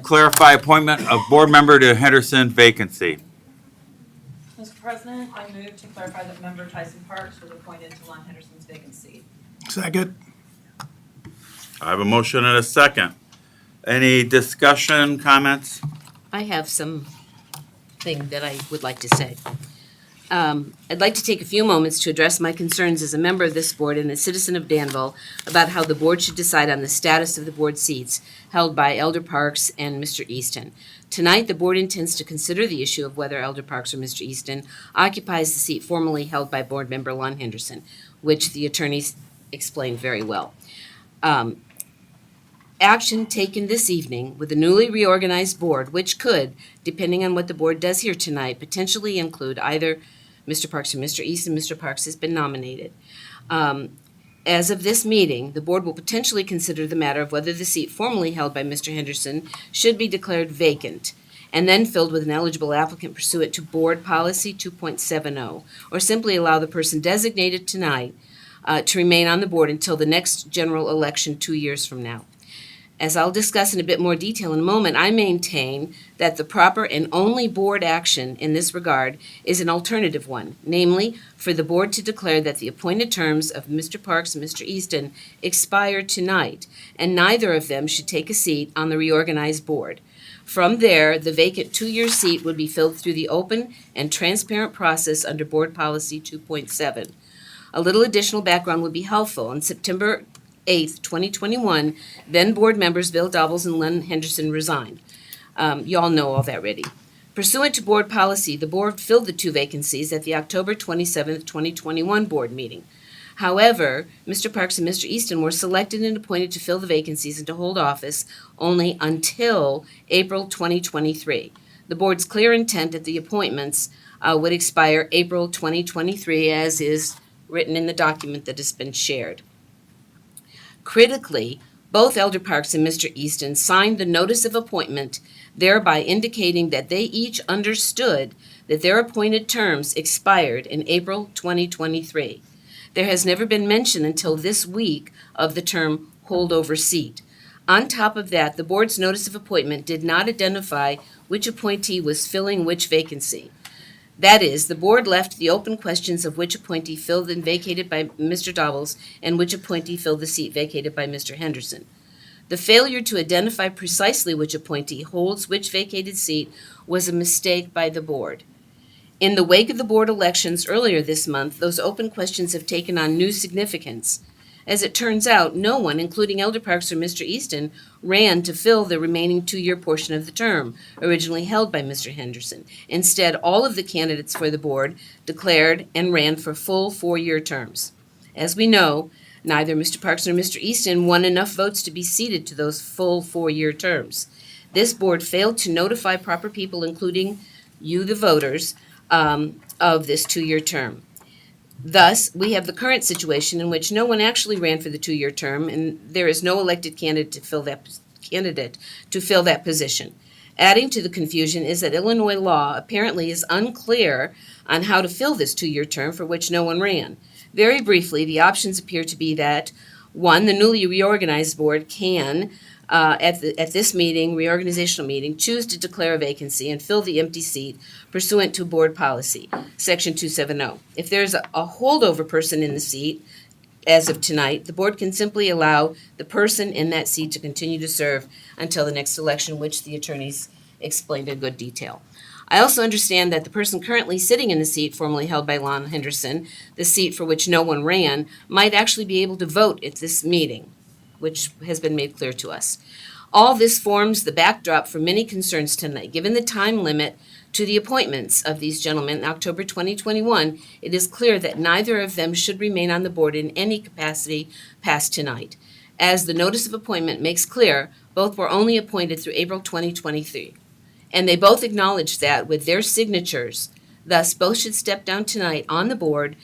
Clarify appointment of board member to Henderson vacancy. Mr. President, I move to clarify that member Tyson Parks was appointed to Lon Henderson's vacant seat. Second. I have a motion and a second. Any discussion, comments? I have something that I would like to say. I'd like to take a few moments to address my concerns as a member of this board and a citizen of Danville about how the board should decide on the status of the board seats held by Elder Parks and Mr. Easton. Tonight, the board intends to consider the issue of whether Elder Parks or Mr. Easton occupies the seat formerly held by board member Lon Henderson, which the attorneys explained very well. Action taken this evening with a newly reorganized board, which could, depending on what the board does here tonight, potentially include either Mr. Parks or Mr. Easton. Mr. Parks has been nominated. As of this meeting, the board will potentially consider the matter of whether the seat formerly held by Mr. Henderson should be declared vacant and then filled with an eligible applicant pursuant to Board Policy 2.70, or simply allow the person designated tonight to remain on the board until the next general election 2 years from now. As I'll discuss in a bit more detail in a moment, I maintain that the proper and only board action in this regard is an alternative one, namely, for the board to declare that the appointed terms of Mr. Parks and Mr. Easton expire tonight, and neither of them should take a seat on the reorganized board. From there, the vacant 2-year seat would be filled through the open and transparent process under Board Policy 2.7. A little additional background would be helpful. On September 8th, 2021, then board members Bill Doubles and Len Henderson resigned. You all know all that already. Pursuant to board policy, the board filled the 2 vacancies at the October 27th, 2021 board meeting. However, Mr. Parks and Mr. Easton were selected and appointed to fill the vacancies and to hold office only until April 2023. The board's clear intent that the appointments would expire April 2023, as is written in the document that has been shared. Critically, both Elder Parks and Mr. Easton signed the notice of appointment, thereby indicating that they each understood that their appointed terms expired in April 2023. There has never been mention until this week of the term holdover seat. On top of that, the board's notice of appointment did not identify which appointee was filling which vacancy. That is, the board left the open questions of which appointee filled and vacated by Mr. Dobbles and which appointee filled the seat vacated by Mr. Henderson. The failure to identify precisely which appointee holds which vacated seat was a mistake by the board. In the wake of the board elections earlier this month, those open questions have taken on new significance. As it turns out, no one, including Elder Parks or Mr. Easton, ran to fill the remaining 2-year portion of the term, originally held by Mr. Henderson. Instead, all of the candidates for the board declared and ran for full 4-year terms. As we know, neither Mr. Parks nor Mr. Easton won enough votes to be seated to those full 4-year terms. This board failed to notify proper people, including you, the voters, of this 2-year term. Thus, we have the current situation in which no one actually ran for the 2-year term, and there is no elected candidate to fill that position. Adding to the confusion is that Illinois law apparently is unclear on how to fill this 2-year term for which no one ran. Very briefly, the options appear to be that, 1, the newly reorganized board can, at this meeting, reorganizational meeting, choose to declare a vacancy and fill the empty seat pursuant to board policy, Section 270. If there's a holdover person in the seat, as of tonight, the board can simply allow the person in that seat to continue to serve until the next election, which the attorneys explained in good detail. I also understand that the person currently sitting in the seat formerly held by Lon Henderson, the seat for which no one ran, might actually be able to vote at this meeting, which has been made clear to us. All this forms the backdrop for many concerns tonight. Given the time limit to the appointments of these gentlemen in October 2021, it is clear that neither of them should remain on the board in any capacity past tonight. As the notice of appointment makes clear, both were only appointed through April 2023. And they both acknowledged that with their signatures. Thus, both should step down tonight on the board,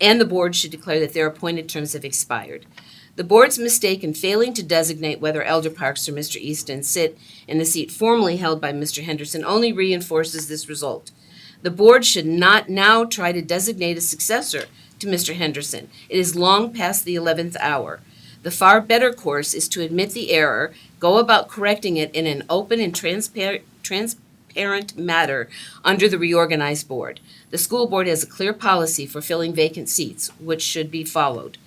and the board should declare that their appointed terms have expired. The board's mistake in failing to designate whether Elder Parks or Mr. Easton sit in the seat formerly held by Mr. Henderson only reinforces this result. The board should not now try to designate a successor to Mr. Henderson. It is long past the 11th hour. The far better course is to admit the error, go about correcting it in an open and transparent matter under the reorganized board. The school board has a clear policy for filling vacant seats, which should be followed.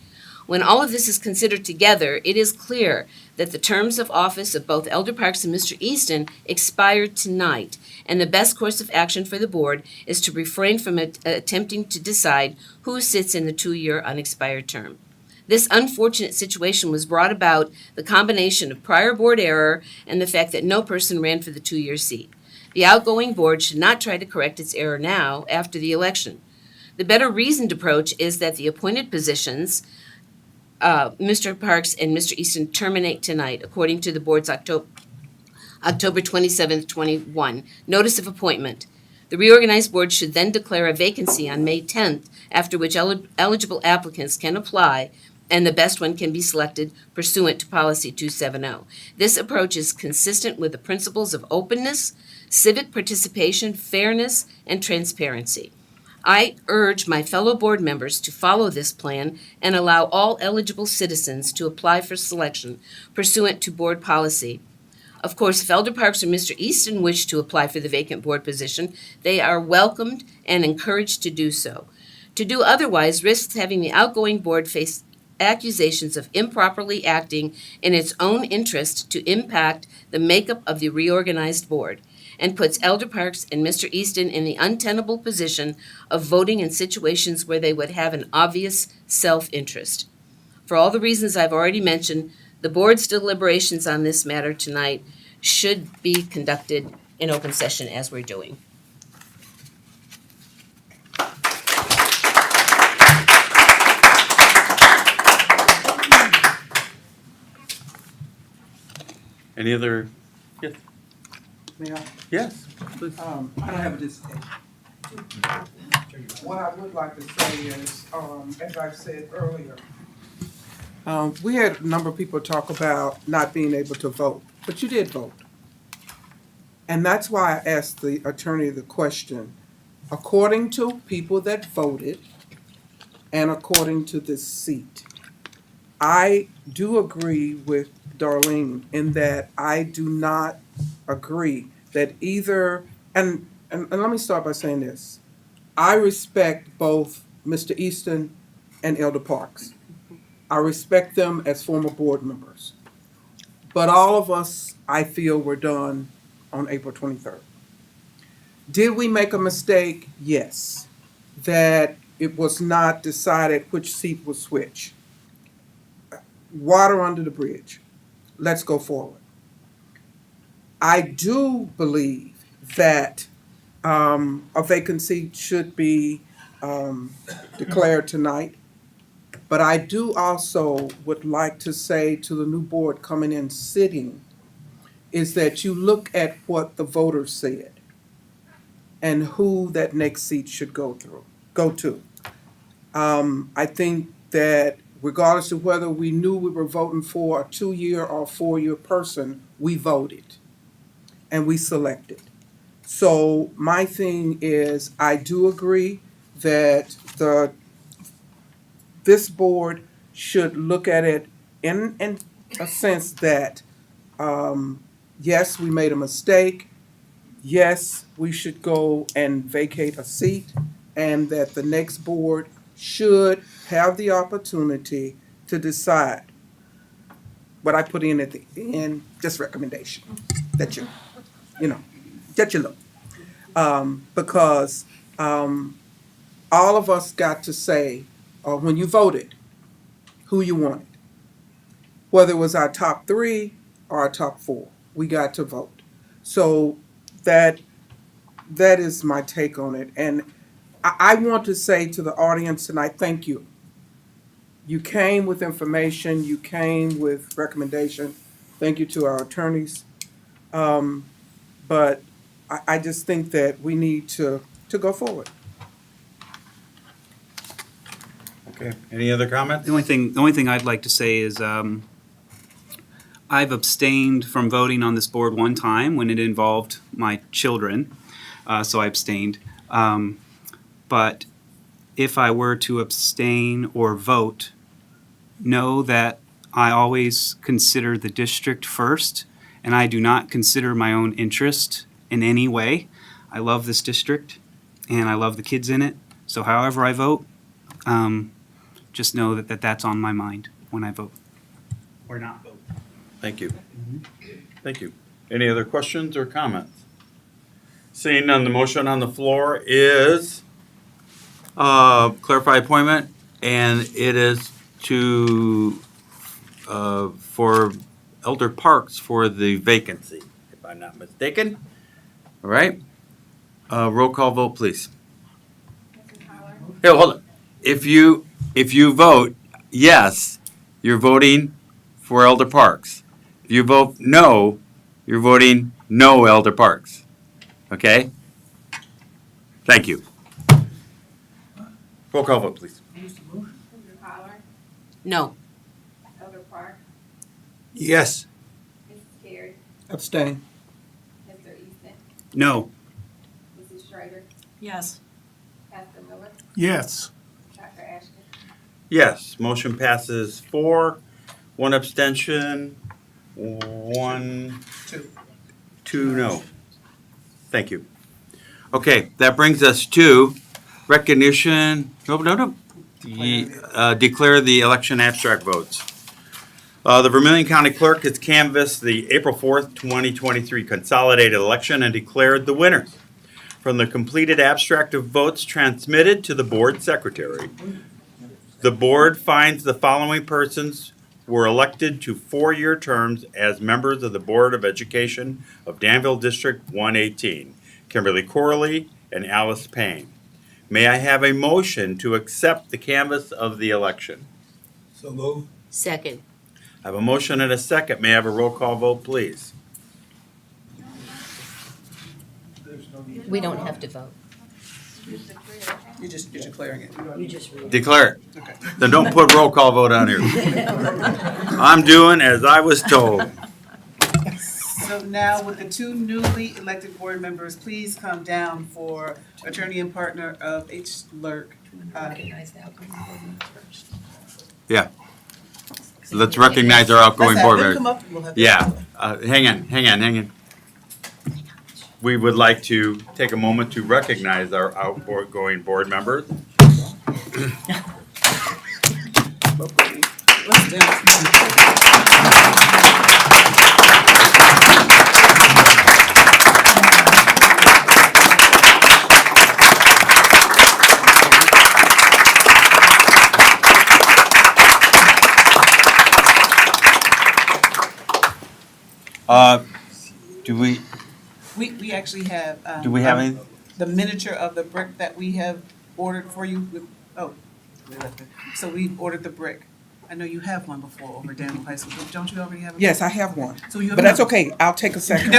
When all of this is considered together, it is clear that the terms of office of both Elder Parks and Mr. Easton expired tonight, and the best course of action for the board is to refrain from attempting to decide who sits in the 2-year unexpired term. This unfortunate situation was brought about the combination of prior board error and the fact that no person ran for the 2-year seat. The outgoing board should not try to correct its error now after the election. The better reasoned approach is that the appointed positions, Mr. Parks and Mr. Easton, terminate tonight, according to the board's October 27th, 21 notice of appointment. The reorganized board should then declare a vacancy on May 10th, after which eligible applicants can apply, and the best one can be selected pursuant to Policy 270. This approach is consistent with the principles of openness, civic participation, fairness, and transparency. I urge my fellow board members to follow this plan and allow all eligible citizens to apply for selection pursuant to board policy. Of course, if Elder Parks or Mr. Easton wish to apply for the vacant board position, they are welcomed and encouraged to do so. To do otherwise risks having the outgoing board face accusations of improperly acting in its own interest to impact the makeup of the reorganized board, and puts Elder Parks and Mr. Easton in the untenable position of voting in situations where they would have an obvious self-interest. For all the reasons I've already mentioned, the board's deliberations on this matter tonight should be conducted in open session as we're doing. Any other? Yes. May I? Yes, please. I don't have this. What I would like to say is, as I've said earlier, We had a number of people talk about not being able to vote, but you did vote. And that's why I asked the attorney the question. According to people that voted and according to this seat, I do agree with Darlene in that I do not agree that either, and let me start by saying this. I respect both Mr. Easton and Elder Parks. I respect them as former board members. But all of us, I feel, were done on April 23rd. Did we make a mistake? Yes. That it was not decided which seat was which. Water under the bridge. Let's go forward. I do believe that a vacancy should be declared tonight. But I do also would like to say to the new board coming in sitting is that you look at what the voters said and who that next seat should go to. I think that regardless of whether we knew we were voting for a 2-year or 4-year person, we voted and we selected. So my thing is, I do agree that this board should look at it in a sense that, yes, we made a mistake. Yes, we should go and vacate a seat, and that the next board should have the opportunity to decide what I put in at the end, just recommendation, that you look. Because all of us got to say, when you voted, who you wanted. Whether it was our top 3 or our top 4, we got to vote. So that is my take on it. And I want to say to the audience tonight, thank you. You came with information, you came with recommendation. Thank you to our attorneys. But I just think that we need to go forward. Okay, any other comments? The only thing I'd like to say is I've abstained from voting on this board one time when it involved my children, so I abstained. But if I were to abstain or vote, know that I always consider the district first, and I do not consider my own interest in any way. I love this district, and I love the kids in it, so however I vote, just know that that's on my mind when I vote or not vote. Thank you. Thank you. Any other questions or comments? Seeing none, the motion on the floor is clarify appointment, and it is to for Elder Parks for the vacancy, if I'm not mistaken. All right. Roll call vote, please. Here, hold on. If you vote yes, you're voting for Elder Parks. If you vote no, you're voting no Elder Parks. Okay? Thank you. Roll call vote, please. Mr. Fowler, No. Elder Park, Yes. Mrs. Carey, Abstain. Mr. Easton, No. Mrs. Schrader, Yes. Pastor Miller, Yes. Dr. Ashton. Yes, motion passes 4, 1 abstention, 2 no. Thank you. Okay, that brings us to recognition, no. Declare the election abstract votes. The Vermilion County Clerk has canvassed the April 4th, 2023 consolidated election and declared the winners. From the completed abstract of votes transmitted to the board secretary, the board finds the following persons were elected to 4-year terms as members of the Board of Education of Danville District 118, Kimberly Corley and Alice Payne. May I have a motion to accept the canvass of the election? So move. Second. I have a motion and a second. May I have a roll call vote, please? We don't have to vote. You're declaring it. You just read. Declare it. Then don't put roll call vote on here. I'm doing as I was told. So now with the two newly elected board members, please come down for attorney and partner of H. Lurk. Recognize the outgoing board members first. Yeah. Let's recognize our outgoing board members. Come up and we'll have. Yeah, hang on. We would like to take a moment to recognize our outgoing board members. Let's dance. Do we, We actually have. do we have any? The miniature of the brick that we have ordered for you with, so we've ordered the brick. I know you have one before over at Danville High School, but don't you already have a? Yes, I have one, So you have but that's another. okay. I'll take a second.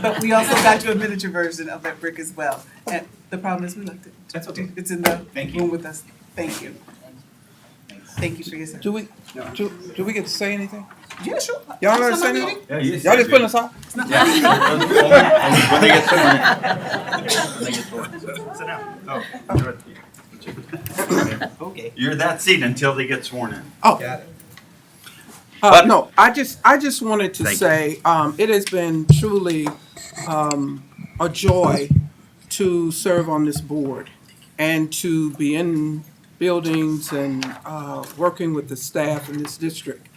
But we also got you a miniature version of that brick as well. And the problem is we left it. That's okay. It's in the Thank you. room with us. Thank you. Thank you for your service. Do we get to say anything? Yeah, sure. Y'all Next let us time say I'm anything? meeting. Y'all just putting us off? When they get sworn. Sit down. Oh, Okay. you're that seat until they get sworn in. Oh. Got it. But- No, I just wanted to Thank say, it has been truly, a joy to serve on this board and to be in buildings and, working with the staff in this district.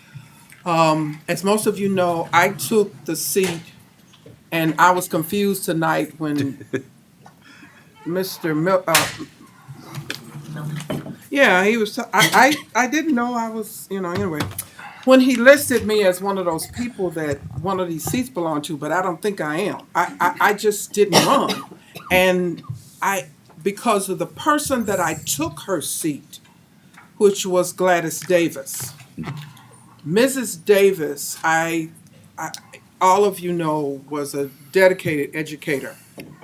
As most of you know, I took the seat and I was confused tonight when Mr. Yeah, he was, I didn't know I was, anyway. When he listed me as one of those people that one of these seats belong to, but I don't think I am. I just didn't run. And because of the person that I took her seat, which was Gladys Davis. Mrs. Davis, all of you know, was a dedicated educator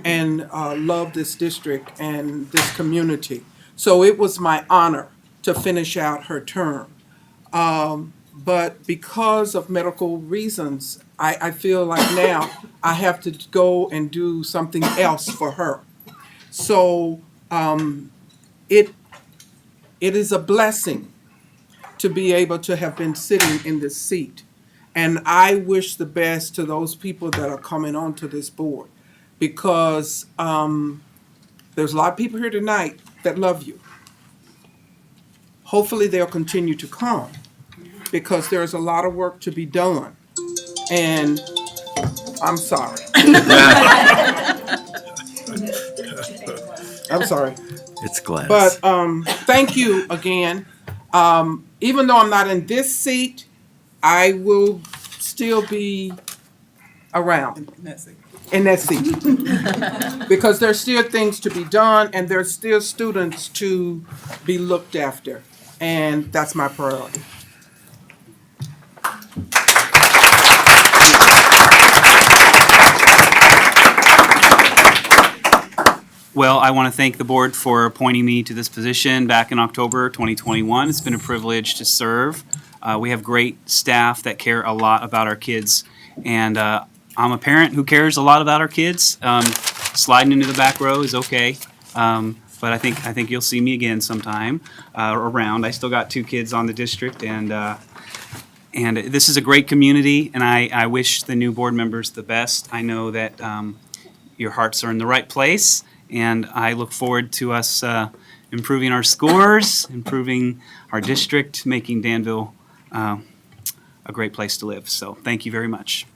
and loved this district and this community. So it was my honor to finish out her term. But because of medical reasons, I feel like now I have to go and do something else for her. So it is a blessing to be able to have been sitting in this seat. And I wish the best to those people that are coming onto this board because there's a lot of people here tonight that love you. Hopefully they'll continue to come because there's a lot of work to be done. And I'm sorry. I'm sorry. It's Gladys. But thank you again. Even though I'm not in this seat, I will still be around in that seat. Because there's still things to be done and there's still students to be looked after. And that's my priority. Well, I want to thank the board for appointing me to this position back in October 2021. It's been a privilege to serve. We have great staff that care a lot about our kids, and I'm a parent who cares a lot about our kids. Sliding into the back row is okay, but I think you'll see me again sometime around. I still got 2 kids on the district, and this is a great community, and I wish the new board members the best. I know that your hearts are in the right place. And I look forward to us improving our scores, improving our district, making Danville a great place to live. So thank you very much.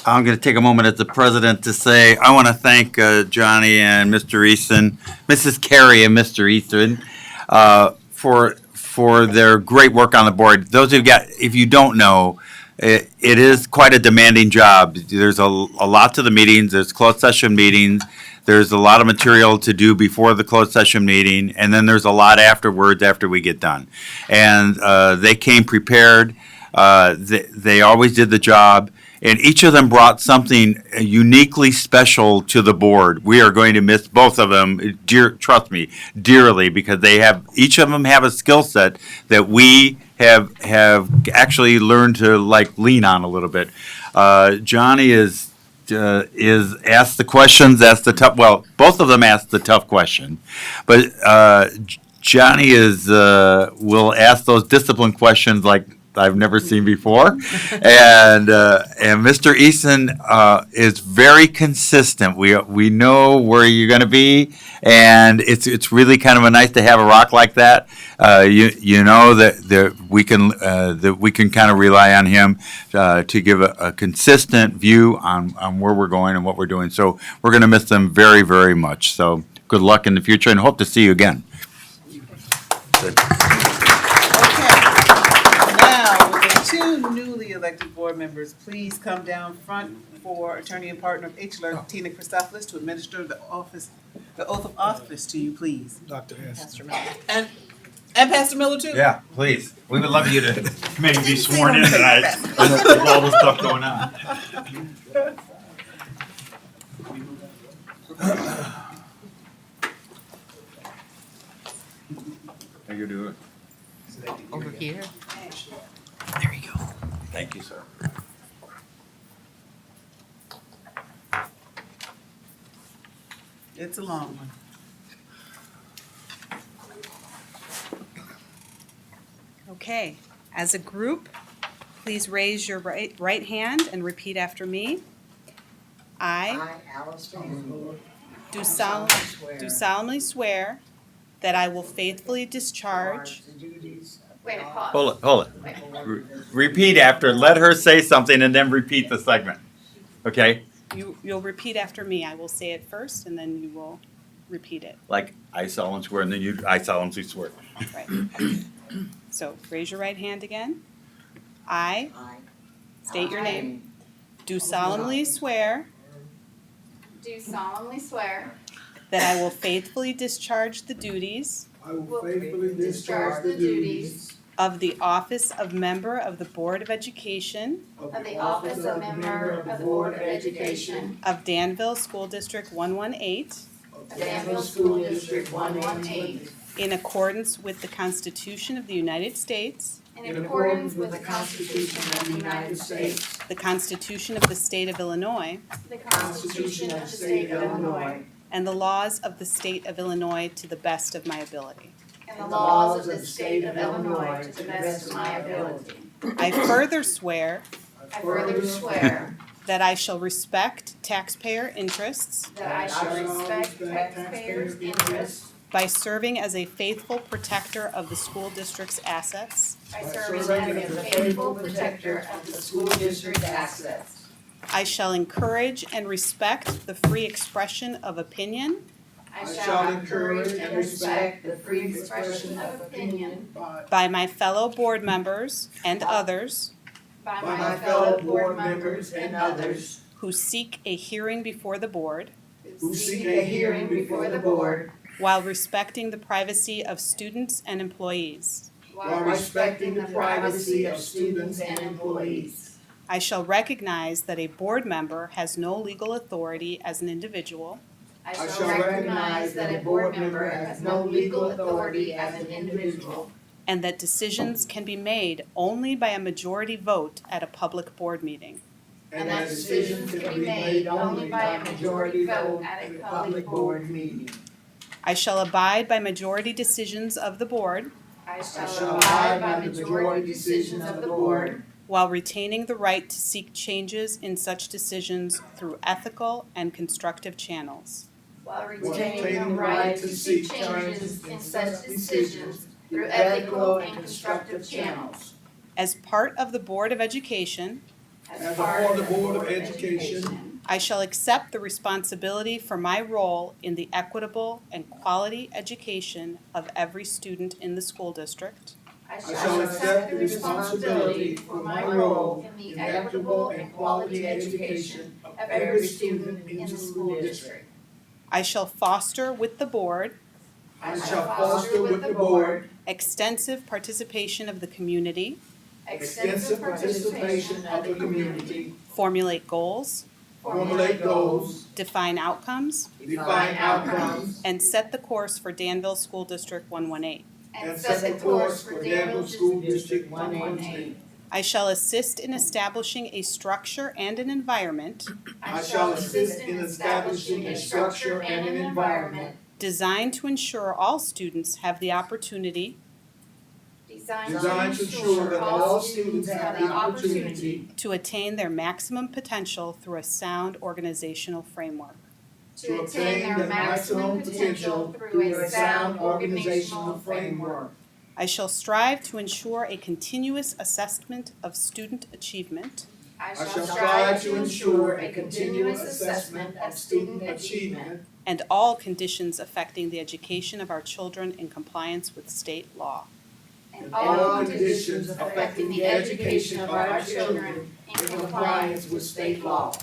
I'm going to take a moment as the president to say I want to thank Johnny and Mr. Easton, Mrs. Carey and Mr. Easton for their great work on the board. Those of you if you don't know, it is quite a demanding job. There's a lot to the meetings. There's closed session meetings. There's a lot of material to do before the closed session meeting, and then there's a lot afterwards after we get done. And they came prepared. They always did the job. and each of them brought something uniquely special to the board. We are going to miss both of them, trust me, dearly, because each of them have a skill set that we have actually learned to like lean on a little bit. Johnny is asked the questions, both of them asked the tough question, but Johnny will ask those discipline questions like I've never seen before, and Mr. Easton is very consistent. We know where you're going to be, and it's really kind of nice to have a rock like that. You know that we can kind of rely on him to give a consistent view on where we're going and what we're doing. So we're going to miss them very, very much. So good luck in the future, and hope to see you again. Now, with the two newly elected board members, please come down front for attorney and partner of HLR, Tina Christophilus, to administer the oath of office to you, please. Dr. Hess. Pastor Miller. And Pastor Miller, too? Yeah, please. We would love you to maybe be sworn in tonight with all the stuff going on. How you doing? Over here. There you go. Thank you, sir. It's a long one. Okay, as a group, please raise your right hand and repeat after me. I do solemnly swear that I will faithfully discharge. Wait, pause. Hold it. Repeat after. Let her say something and then repeat the segment. Okay? You'll repeat after me. I will say it first and then you will repeat it. Like I solemnly swear, and then I solemnly swear. Right. So raise your right hand again. I state your name. Do solemnly swear Do solemnly swear that I will faithfully discharge the duties I will faithfully discharge the duties of the office of member of the Board of Education of the office of member of the Board of Education of Danville School District 118 of Danville School District 118 in accordance with the Constitution of the United States, in accordance with the Constitution of the United States, the Constitution of the State of Illinois, the Constitution of the State of Illinois, and the laws of the State of Illinois to the best of my ability. and the laws of the State of Illinois to the best of my ability. I further swear I further swear that I shall respect taxpayer interests that I shall respect taxpayers' interests by serving as a faithful protector of the school district's assets. by serving as a faithful protector of the school district's assets. I shall encourage and respect the free expression of opinion I shall encourage and respect the free expression of opinion by my fellow board members and others by my fellow board members and others who seek a hearing before the board who seek a hearing before the board while respecting the privacy of students and employees. while respecting the privacy of students and employees. I shall recognize that a board member has no legal authority as an individual I shall recognize that a board member has no legal authority as an individual and that decisions can be made only by a majority vote at a public board meeting. and that decisions can be made only by a majority vote at a public board meeting. I shall abide by majority decisions of the board I shall abide by the majority decisions of the board while retaining the right to seek changes in such decisions through ethical and constructive channels. while retaining the right to seek changes in such decisions through ethical and constructive channels. As part of the Board of Education, As part of the Board of Education, I shall accept the responsibility for my role in the equitable and quality education of every student in the school district. I shall accept the responsibility for my role in the equitable and quality education of every student in the school district. I shall foster with the board I shall foster with the board extensive participation of the community extensive participation of the community, formulate goals, formulate goals, define outcomes, define outcomes, and set the course for Danville School District 118. and set the course for Danville School District 118. I shall assist in establishing a structure and an environment I shall assist in establishing a structure and an environment designed to ensure all students have the opportunity designed to ensure that all students have the opportunity to attain their maximum potential through a sound organizational framework. to attain their maximum potential through a sound organizational framework. I shall strive to ensure a continuous assessment of student achievement I shall strive to ensure a continuous assessment of student achievement and all conditions affecting the education of our children in compliance with state law. and all conditions affecting the education of our children in compliance with state law.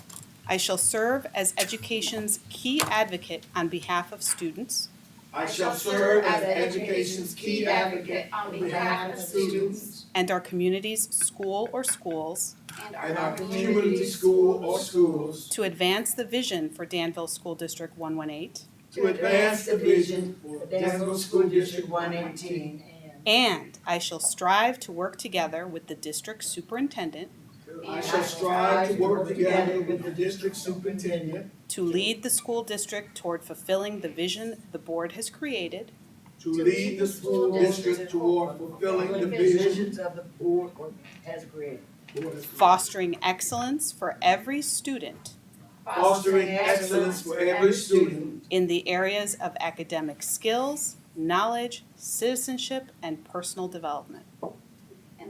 I shall serve as education's key advocate on behalf of students I shall serve as education's key advocate on behalf of students and our community's school or schools and our community school or schools to advance the vision for Danville School District 118 to advance the vision for Danville School District 118. and I shall strive to work together with the district superintendent I shall strive to work together with the district superintendent to lead the school district toward fulfilling the vision the board has created, to lead the school district toward fulfilling the visions of the board has created. fostering excellence for every student Fostering excellence for every student in the areas of academic skills, knowledge, citizenship, and personal development.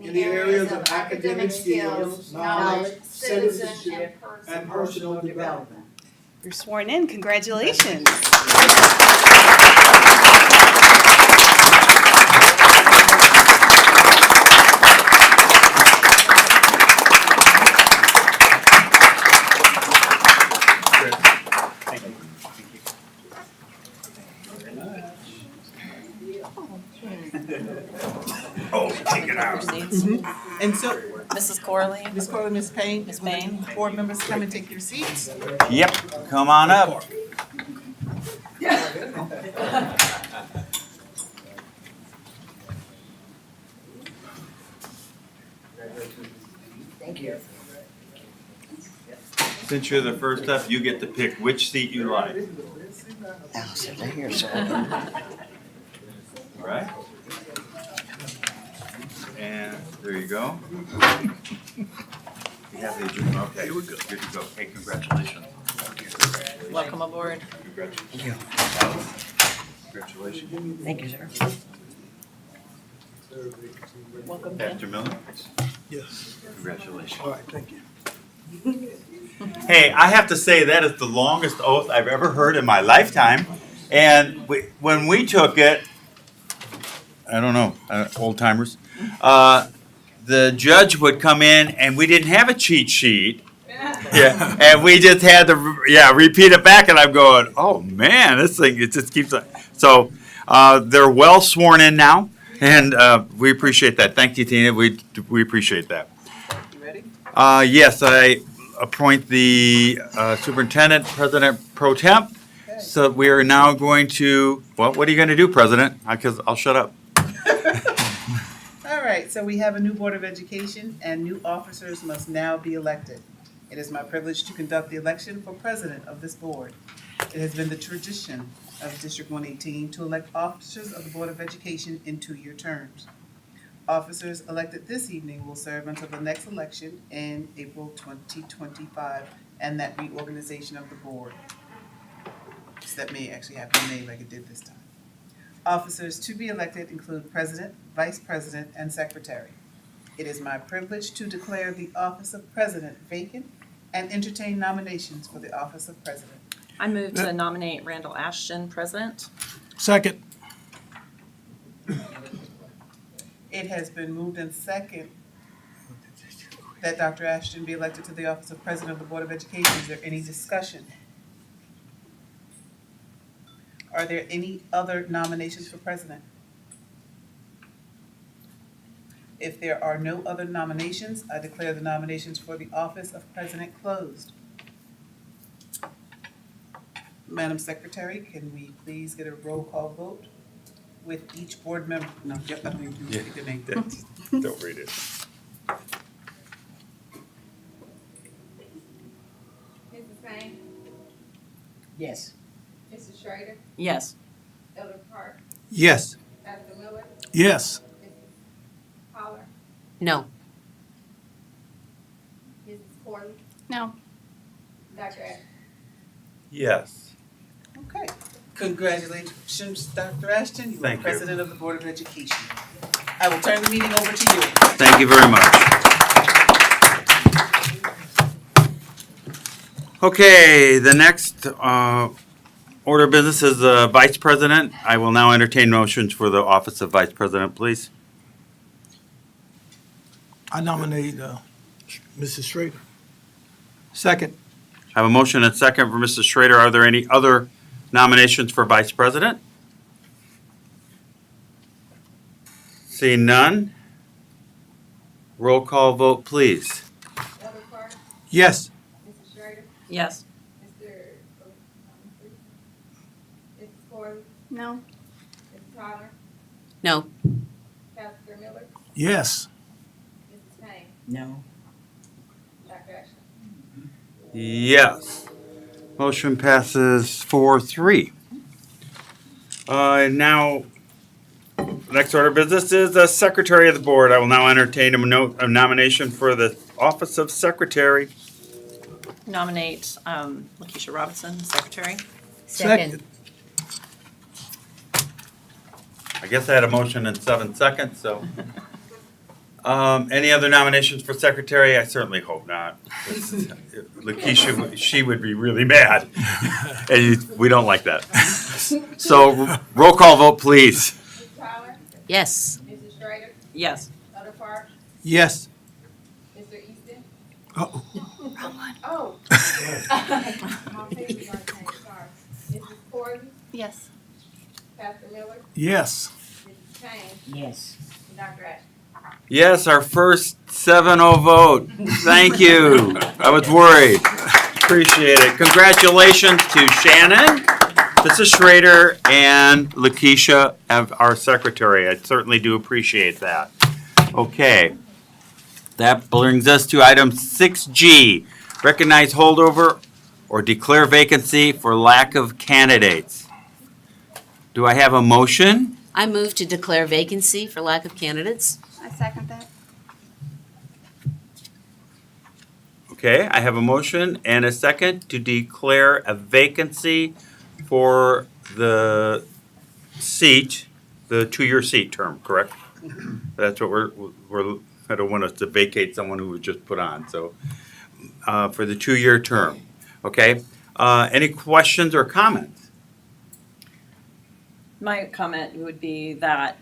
in the areas of academic skills, knowledge, citizenship, and personal development. You're sworn in. Congratulations. And so, Mrs. Corley, Ms. Corley, Ms. Payne. Ms. Payne. Board members, come and take your seats. Yep, come on up. Thank you. Since you're the first up, you get to pick which seat you like. I'll sit right here, sir. All right? And there you go. You have the adjournment. Okay, we're good. Good to go. Hey, congratulations. Welcome aboard. Congratulations. Congratulations. Thank you, sir. Welcome, Pastor Miller, Yes. congratulations. All right, thank you. Hey, I have to say that is the longest oath I've ever heard in my lifetime. And when we took it, I don't know, old timers, the judge would come in and we didn't have a cheat sheet. Yeah, and we just had to, repeat it back. And I'm going, oh man, this thing, it just keeps on. So they're well sworn in now. And we appreciate that. Thank you, Tina. We appreciate that. You ready? Yes, I appoint the superintendent, president pro temp. So we are now going to, well, what are you going to do, President? Because I'll shut up. All right, so we have a new Board of Education and new officers must now be elected. It is my privilege to conduct the election for president of this board. It has been the tradition of District 118 to elect officers of the Board of Education in 2-year terms. Officers elected this evening will serve until the next election in April 2025 and that reorganization of the board. So that may actually happen in May like it did this time. Officers to be elected include President, Vice President, and Secretary. It is my privilege to declare the office of President vacant and entertain nominations for the office of President. I move to nominate Randall Ashton president. Second. It has been moved in second that Dr. Ashton be elected to the office of President of the Board of Education. Is there any discussion? Are there any other nominations for president? If there are no other nominations, I declare the nominations for the office of president closed. Madam Secretary, can we please get a roll call vote with each board member? No, yep, I think you take the name. Don't read it. Mrs. Payne? Yes. Mrs. Schrader? Yes. Elder Park? Yes. Pastor Miller? Yes. Mrs. Holler? No. Mrs. Corley? No. Dr. Ashton? Yes. Okay. Congratulations, Dr. Ashton. You are Thank you. president of the Board of Education. I will turn the meeting over to you. Thank you very much. Okay, the next order of business is the vice president. I will now entertain motions for the office of vice president, please. I nominate Mrs. Schrader. Second. I have a motion and second for Mrs. Schrader. Are there any other nominations for vice president? Seeing none. Roll call vote, please. Elder Park? Yes. Mrs. Schrader? Yes. Mr. Mrs. Corley? No. Mrs. Holler? No. Pastor Miller? Yes. Mrs. Payne? No. Dr. Ashton? Yes. Motion passes 4-3. Now, next order of business is the secretary of the board. I will now entertain a nomination for the office of secretary. Nominate Lakeisha Robinson, secretary. Second. I guess I had a motion in 7 seconds, so. Any other nominations for secretary? I certainly hope not. Lakeisha, she would be really mad. And we don't like that. So roll call vote, please. Mrs. Holler? Yes. Mrs. Schrader? Yes. Elder Park? Yes. Mr. Easton? Uh-oh. Oh. My favorite last name, sorry. Mrs. Corley? Yes. Pastor Miller? Yes. Mrs. Payne? Yes. And Dr. Ashton? Yes, our first 7-0 vote. Thank you. I was worried. Appreciate it. Congratulations to Shannon, Mrs. Schrader, and Lakeisha, our secretary. I certainly do appreciate that. Okay. That brings us to item 6G. Recognize holdover or declare vacancy for lack of candidates. Do I have a motion? I move to declare vacancy for lack of candidates. I second that. Okay, I have a motion and a second to declare a vacancy for the seat, the 2-year seat term, correct? That's what we're, I don't want us to vacate someone who was just put on, so, for the 2-year term, okay? Any questions or comments? My comment would be that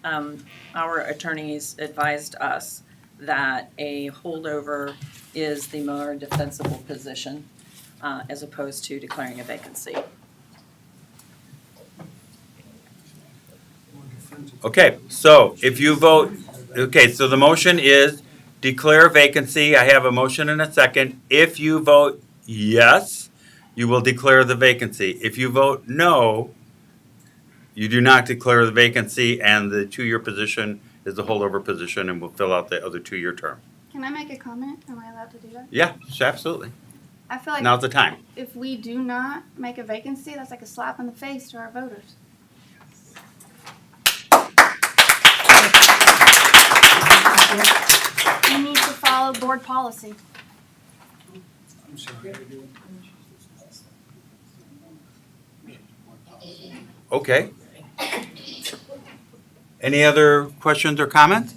our attorneys advised us that a holdover is the more defensible position as opposed to declaring a vacancy. Okay, so if you vote, okay, so the motion is declare vacancy. I have a motion and a second. If you vote yes, you will declare the vacancy. If you vote no, you do not declare the vacancy, and the 2-year position is the holdover position, and we'll fill out the other 2-year term. Can I make a comment? Am I allowed to do that? Yeah, absolutely. I feel like Now's the time. if we do not make a vacancy, that's like a slap in the face to our voters. We need to follow board policy. Okay. Any other questions or comments?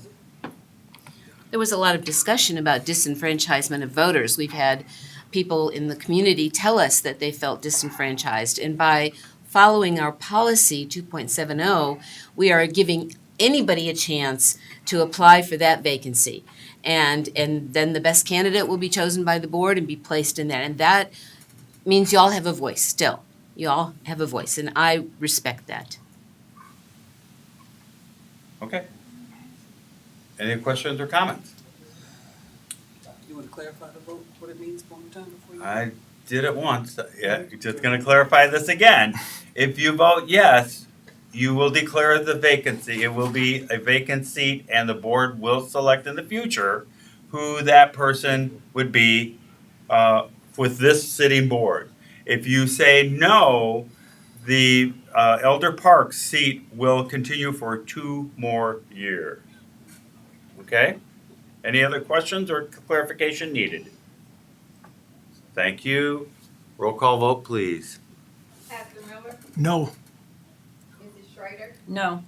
There was a lot of discussion about disenfranchisement of voters. We've had people in the community tell us that they felt disenfranchised. And by following our policy 2.70, we are giving anybody a chance to apply for that vacancy. And then the best candidate will be chosen by the board and be placed in that. And that means you all have a voice still. You all have a voice, and I respect that. Okay. Any questions or comments? You want to clarify the vote, what it means one more time before you? I did it once. Yeah, just gonna clarify this again. If you vote yes, you will declare the vacancy. It will be a vacant seat and the board will select in the future who that person would be with this sitting board. If you say no, the Elder Parks seat will continue for 2 more years. Okay? Any other questions or clarification needed? Thank you. Roll call vote, please. Pastor Miller, No. Mrs. Schrader, No.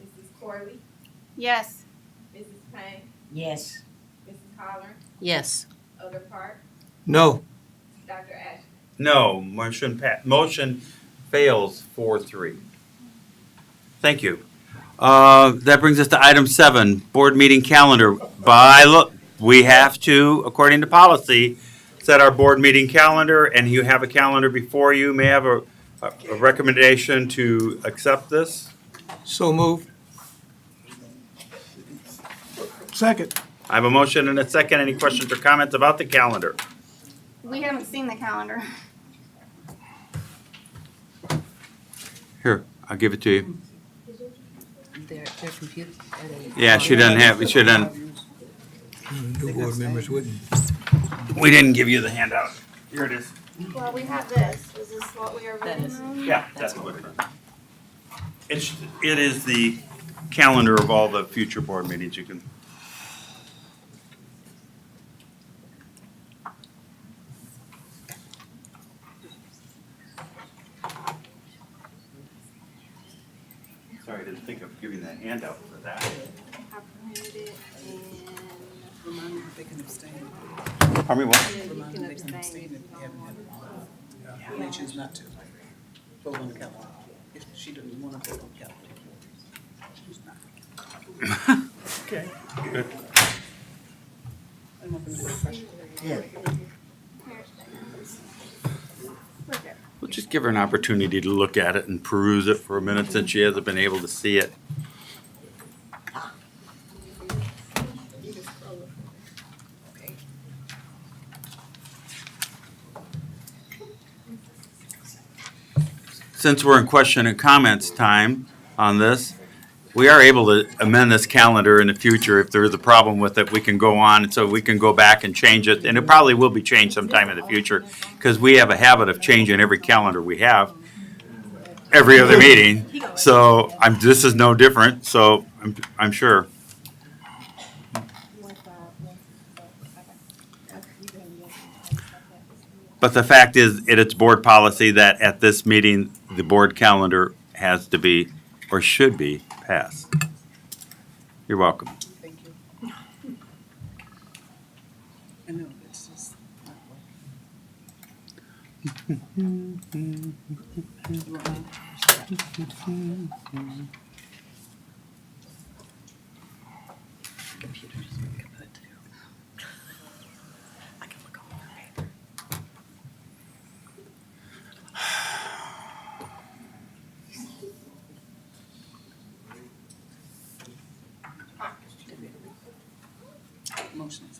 Mrs. Corley, Yes. Mrs. Payne, Yes. Mrs. Holler, Yes. Elder Park, No. Dr. Ashton. No, motion fails 4-3. Thank you. That brings us to item 7, board meeting calendar. We have to, according to policy, set our board meeting calendar, and you have a calendar before you. May I have a recommendation to accept this? So moved. Second. I have a motion and a second. Any questions or comments about the calendar? We haven't seen the calendar. Here, I'll give it to you. Their computer. Yeah, she doesn't have, New board members wouldn't. we didn't give you the handout. Here it is. Well, we have this. Is this what we are That voting is- on? Yeah, that's what it is the calendar of all the future board meetings you can. Sorry, I didn't think of giving the handout for that. I printed it Remind them that they can abstain. Pardon me, what? and Remind them you they can can abstain. abstain if they haven't had it. And they choose not to. Vote on the calendar. If she doesn't want to vote on the calendar. Choose not. Okay, good. I'm open to questions. We'll just give her an opportunity to look at it and peruse it for a minute since she hasn't been able to see it. Since we're in question and comments time on this, we are able to amend this calendar in the future. If there is a problem with it, we can go on, and so we can go back and change it. And it probably will be changed sometime in the future, because we have a habit of changing every calendar we have, every other meeting. So this is no different, so I'm sure. But the fact is, it's board policy that at this meeting, the board calendar has to be, or should be, passed. You're welcome. Thank you. I know, it's just not working. You want mine? Motion is.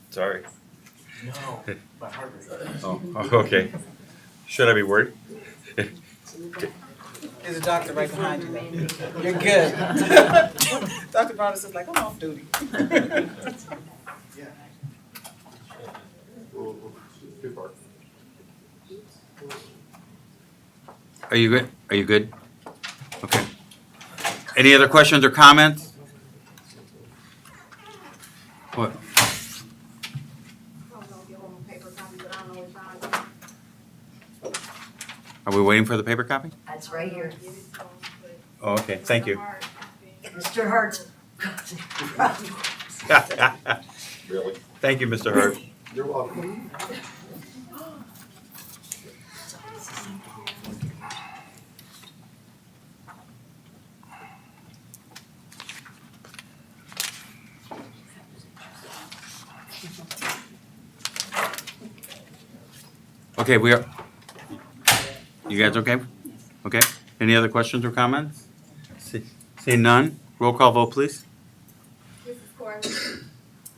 Sorry. No, my heart rate. Oh, okay. Should I be worried? There's a doctor right behind you. You're good. Dr. Brown is like, I'm off duty. Are you good? Are you good? Okay. Any other questions or comments? What? Are we waiting for the paper copy? That's right here. Oh, okay, thank you. Mr. Hart. Really? Thank you, Mr. Hurd. You're welcome. Okay, we are, you guys okay? Okay. Any other questions or comments? Seeing none, roll call vote, please. Mrs. Corbin,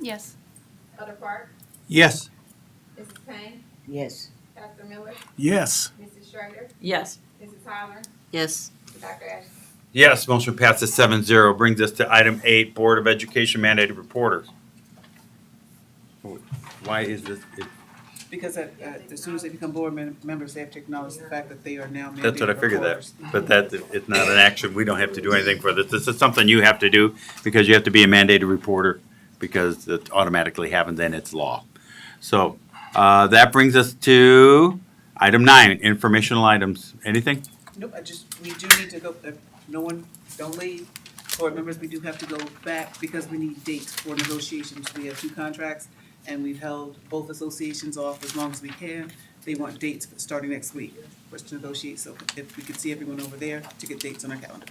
Yes. Elder Park, Yes. Mrs. Payne, Yes. Pastor Miller, Yes. Mrs. Schrader, Yes. Mrs. Holler, Yes. Dr. Ashton. Yes, motion passes 7-0. Brings us to item 8, Board of Education mandated reporters. Why is this? Because as soon as they become board members, they have to acknowledge the fact that they are now mandated That's what I figured that, reporters. but that, it's not an action. We don't have to do anything for this. This is something you have to do because you have to be a mandated reporter because it automatically happens and it's law. So, that brings us to item 9, informational items. Anything? Nope, we do need to go, no one, don't leave. Board members, we do have to go back because we need dates for negotiations. We have 2 contracts and we've held both associations off as long as we can. They want dates starting next week for us to negotiate, so if we could see everyone over there to get dates on our calendar.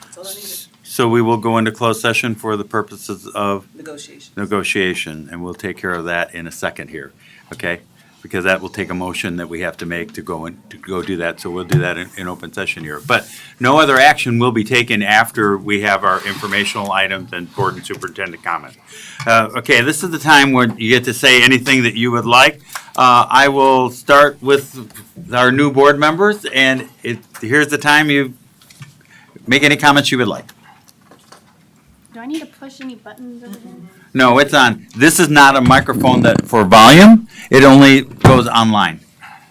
That's all I needed, So we will go into closed session for the purposes of negotiation. negotiation, and we'll take care of that in a second here, okay? Because that will take a motion that we have to make to go do that, so we'll do that in open session here. But no other action will be taken after we have our informational items and board and superintendent comments. Okay, this is the time when you get to say anything that you would like. I will start with our new board members, and here's the time you make any comments you would like. Do I need to push any buttons over here? No, it's on. This is not a microphone that for volume. It only goes online.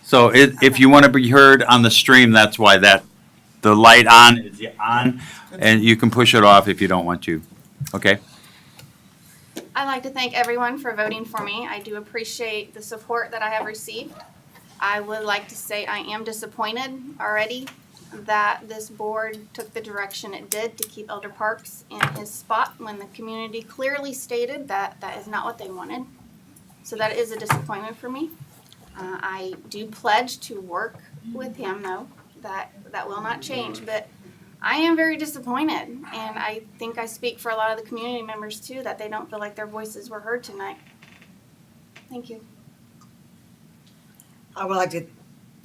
So if you want to be heard on the stream, that's why the light on is on, and you can push it off if you don't want to. Okay? I'd like to thank everyone for voting for me. I do appreciate the support that I have received. I would like to say I am disappointed already that this board took the direction it did to keep Elder Parks in his spot when the community clearly stated that that is not what they wanted. So that is a disappointment for me. I do pledge to work with him though. That will not change, but I am very disappointed, and I think I speak for a lot of the community members too, that they don't feel like their voices were heard tonight. Thank you. I would like to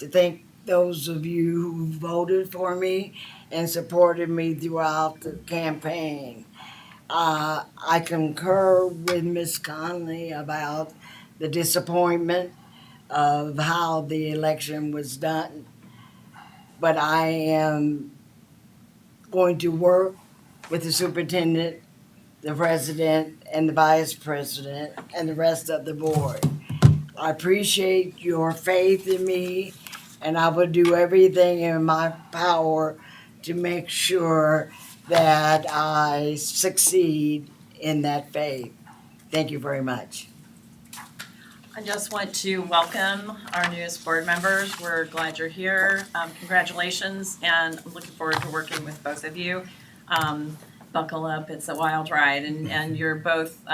thank those of you who voted for me and supported me throughout the campaign. I concur with Ms. Conley about the disappointment of how the election was done. But I am going to work with the superintendent, the president, and the vice president, and the rest of the board. I appreciate your faith in me, and I will do everything in my power to make sure that I succeed in that faith. Thank you very much. I just want to welcome our newest board members. We're glad you're here. Congratulations, and I'm looking forward to working with both of you. Buckle up, it's a wild ride, and you're both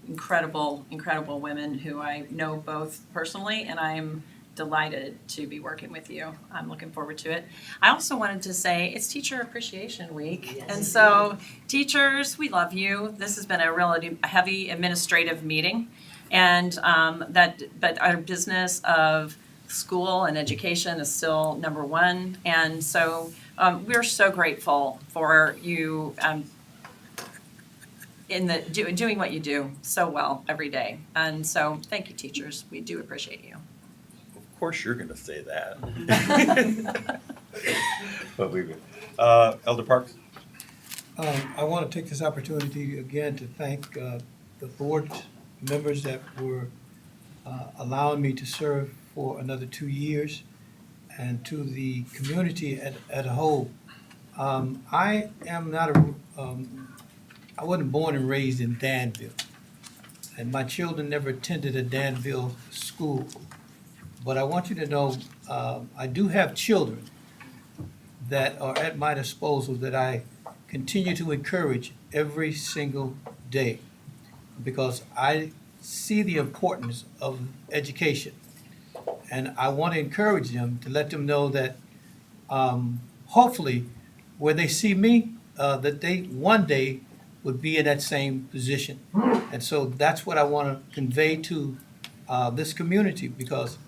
incredible women who I know both personally, and I'm delighted to be working with you. I'm looking forward to it. I also wanted to say it's Teacher Appreciation Week, Yes. and so teachers, we love you. This has been a relatively heavy administrative meeting, and but our business of school and education is still number one, and so we're so grateful for you in doing what you do so well every day, and so thank you, teachers. We do appreciate you. Of course you're going to say that. But we will. Elder Parks? I want to take this opportunity again to thank the board members that were allowing me to serve for another 2 years, and to the community at a whole. I am not I wasn't born and raised in Danville, and my children never attended a Danville school. But I want you to know, I do have children that are at my disposal that I continue to encourage every single day, because I see the importance of education. And I want to encourage them to let them know that hopefully where they see me, that they one day would be in that same position. And so that's what I want to convey to this community, because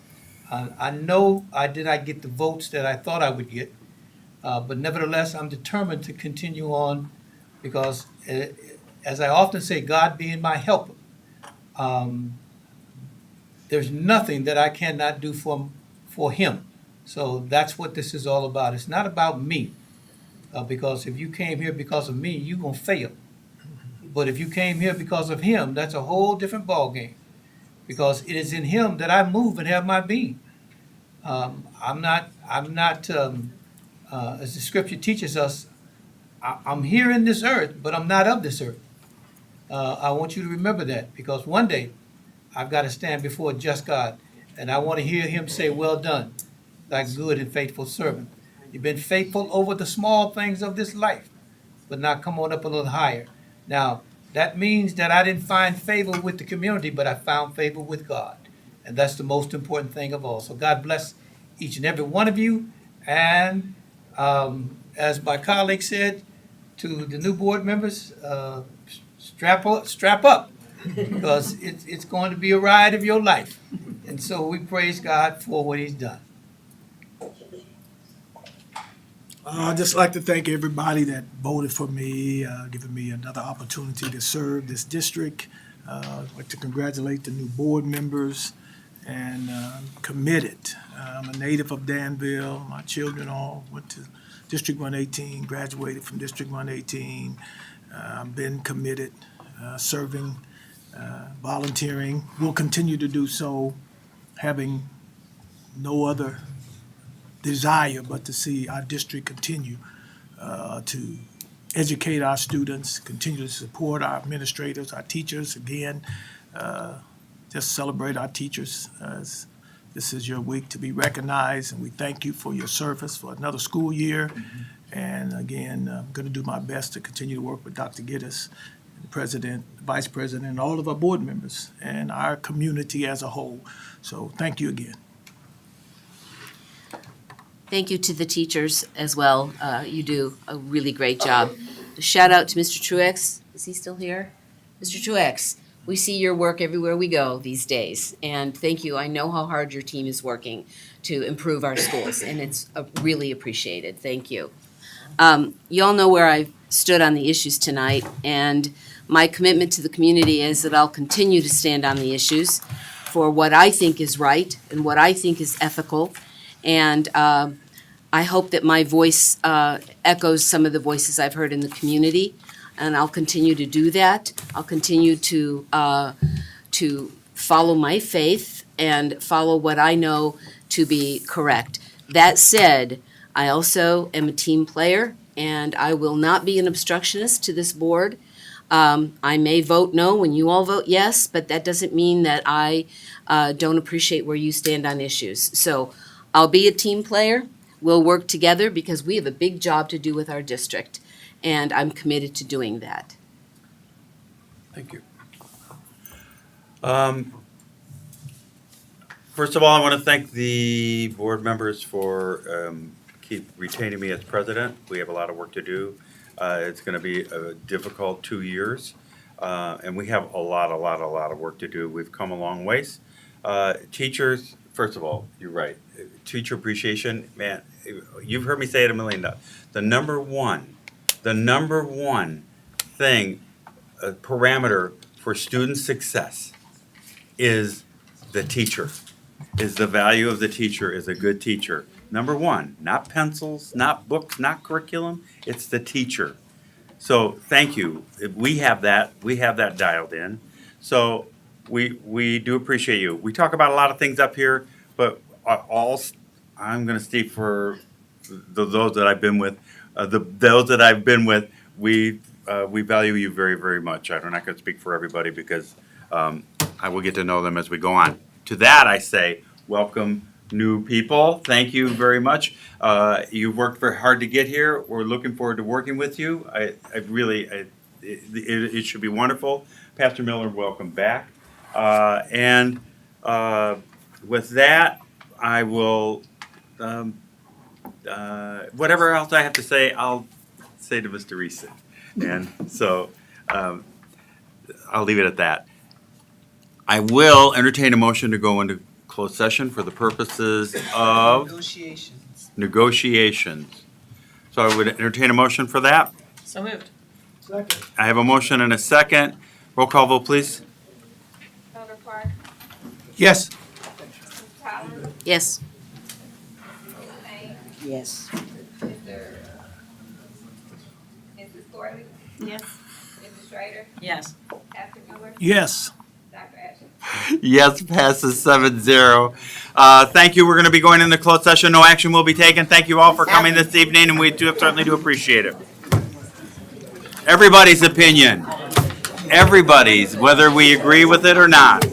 I know I did not get the votes that I thought I would get, but nevertheless, I'm determined to continue on because, as I often say, God being my helper, there's nothing that I cannot do for Him. So that's what this is all about. It's not about me, because if you came here because of me, you're gonna fail. But if you came here because of Him, that's a whole different ballgame. Because it is in Him that I move and have my being. I'm not, as the scripture teaches us, I'm here in this earth, but I'm not of this earth. I want you to remember that because one day I've got to stand before a just God, and I want to hear Him say, "Well done, thy good and faithful servant. You've been faithful over the small things of this life, but now come on up a little higher." Now, that means that I didn't find favor with the community, but I found favor with God. And that's the most important thing of all. So God bless each and every one of you. And as my colleague said to the new board members, strap up, because it's going to be a ride of your life. And so we praise God for what He's done. I'd just like to thank everybody that voted for me, giving me another opportunity to serve this district. I'd like to congratulate the new board members and committed. I'm a native of Danville. My children all went to District 118, graduated from District 118. I've been committed, serving, volunteering. Will continue to do so, having no other desire but to see our district continue to educate our students, continue to support our administrators, our teachers. Again, just celebrate our teachers as this is your week to be recognized, and we thank you for your service for another school year. And again, I'm going to do my best to continue to work with Dr. Gittes, the president, vice president, and all of our board members and our community as a whole. So thank you again. Thank you to the teachers as well. You do a really great job. Shout out to Mr. Truex. Is he still here? Mr. Truex, we see your work everywhere we go these days. And thank you. I know how hard your team is working to improve our schools, and it's really appreciated. Thank you. You all know where I stood on the issues tonight, and my commitment to the community is that I'll continue to stand on the issues for what I think is right and what I think is ethical. And I hope that my voice echoes some of the voices I've heard in the community, and I'll continue to do that. I'll continue to follow my faith and follow what I know to be correct. That said, I also am a team player, and I will not be an obstructionist to this board. I may vote no when you all vote yes, but that doesn't mean that I don't appreciate where you stand on issues. So I'll be a team player. We'll work together because we have a big job to do with our district, and I'm committed to doing that. Thank you. First of all, I want to thank the board members for keep retaining me as president. We have a lot of work to do. It's going to be a difficult 2 years, and we have a lot of work to do. We've come a long ways. Teachers, first of all, you're right. Teacher appreciation, man, you've heard me say it a million times. The number one thing, parameter for student success is the teacher, is the value of the teacher, is a good teacher. Number one, not pencils, not books, not curriculum, it's the teacher. So thank you. We have that dialed in. So we do appreciate you. We talk about a lot of things up here, but I'm going to speak for those that I've been with. We value you very, very much. I'm not going to speak for everybody because I will get to know them as we go on. To that, I say, welcome, new people. Thank you very much. You've worked very hard to get here. We're looking forward to working with you. It should be wonderful. Pastor Miller, welcome back. And with that, I will, whatever else I have to say, I'll say to Mr. Reese. And so I'll leave it at that. I will entertain a motion to go into closed session for the purposes of Negotiations. negotiations. So I would entertain a motion for that. So moved. I have a motion and a second. Roll call vote, please. Elder Clark, Yes. Tyler, Yes. May, Yes. Mrs. Corley, Yes. Mrs. Schrader, Yes. Pastor Miller, Yes. Dr. Ashley. Yes, passes 7-0. Thank you. We're going to be going into closed session. No action will be taken. Thank you all for coming this evening, and we certainly do appreciate it. Everybody's opinion. Everybody's, whether we agree with it or not.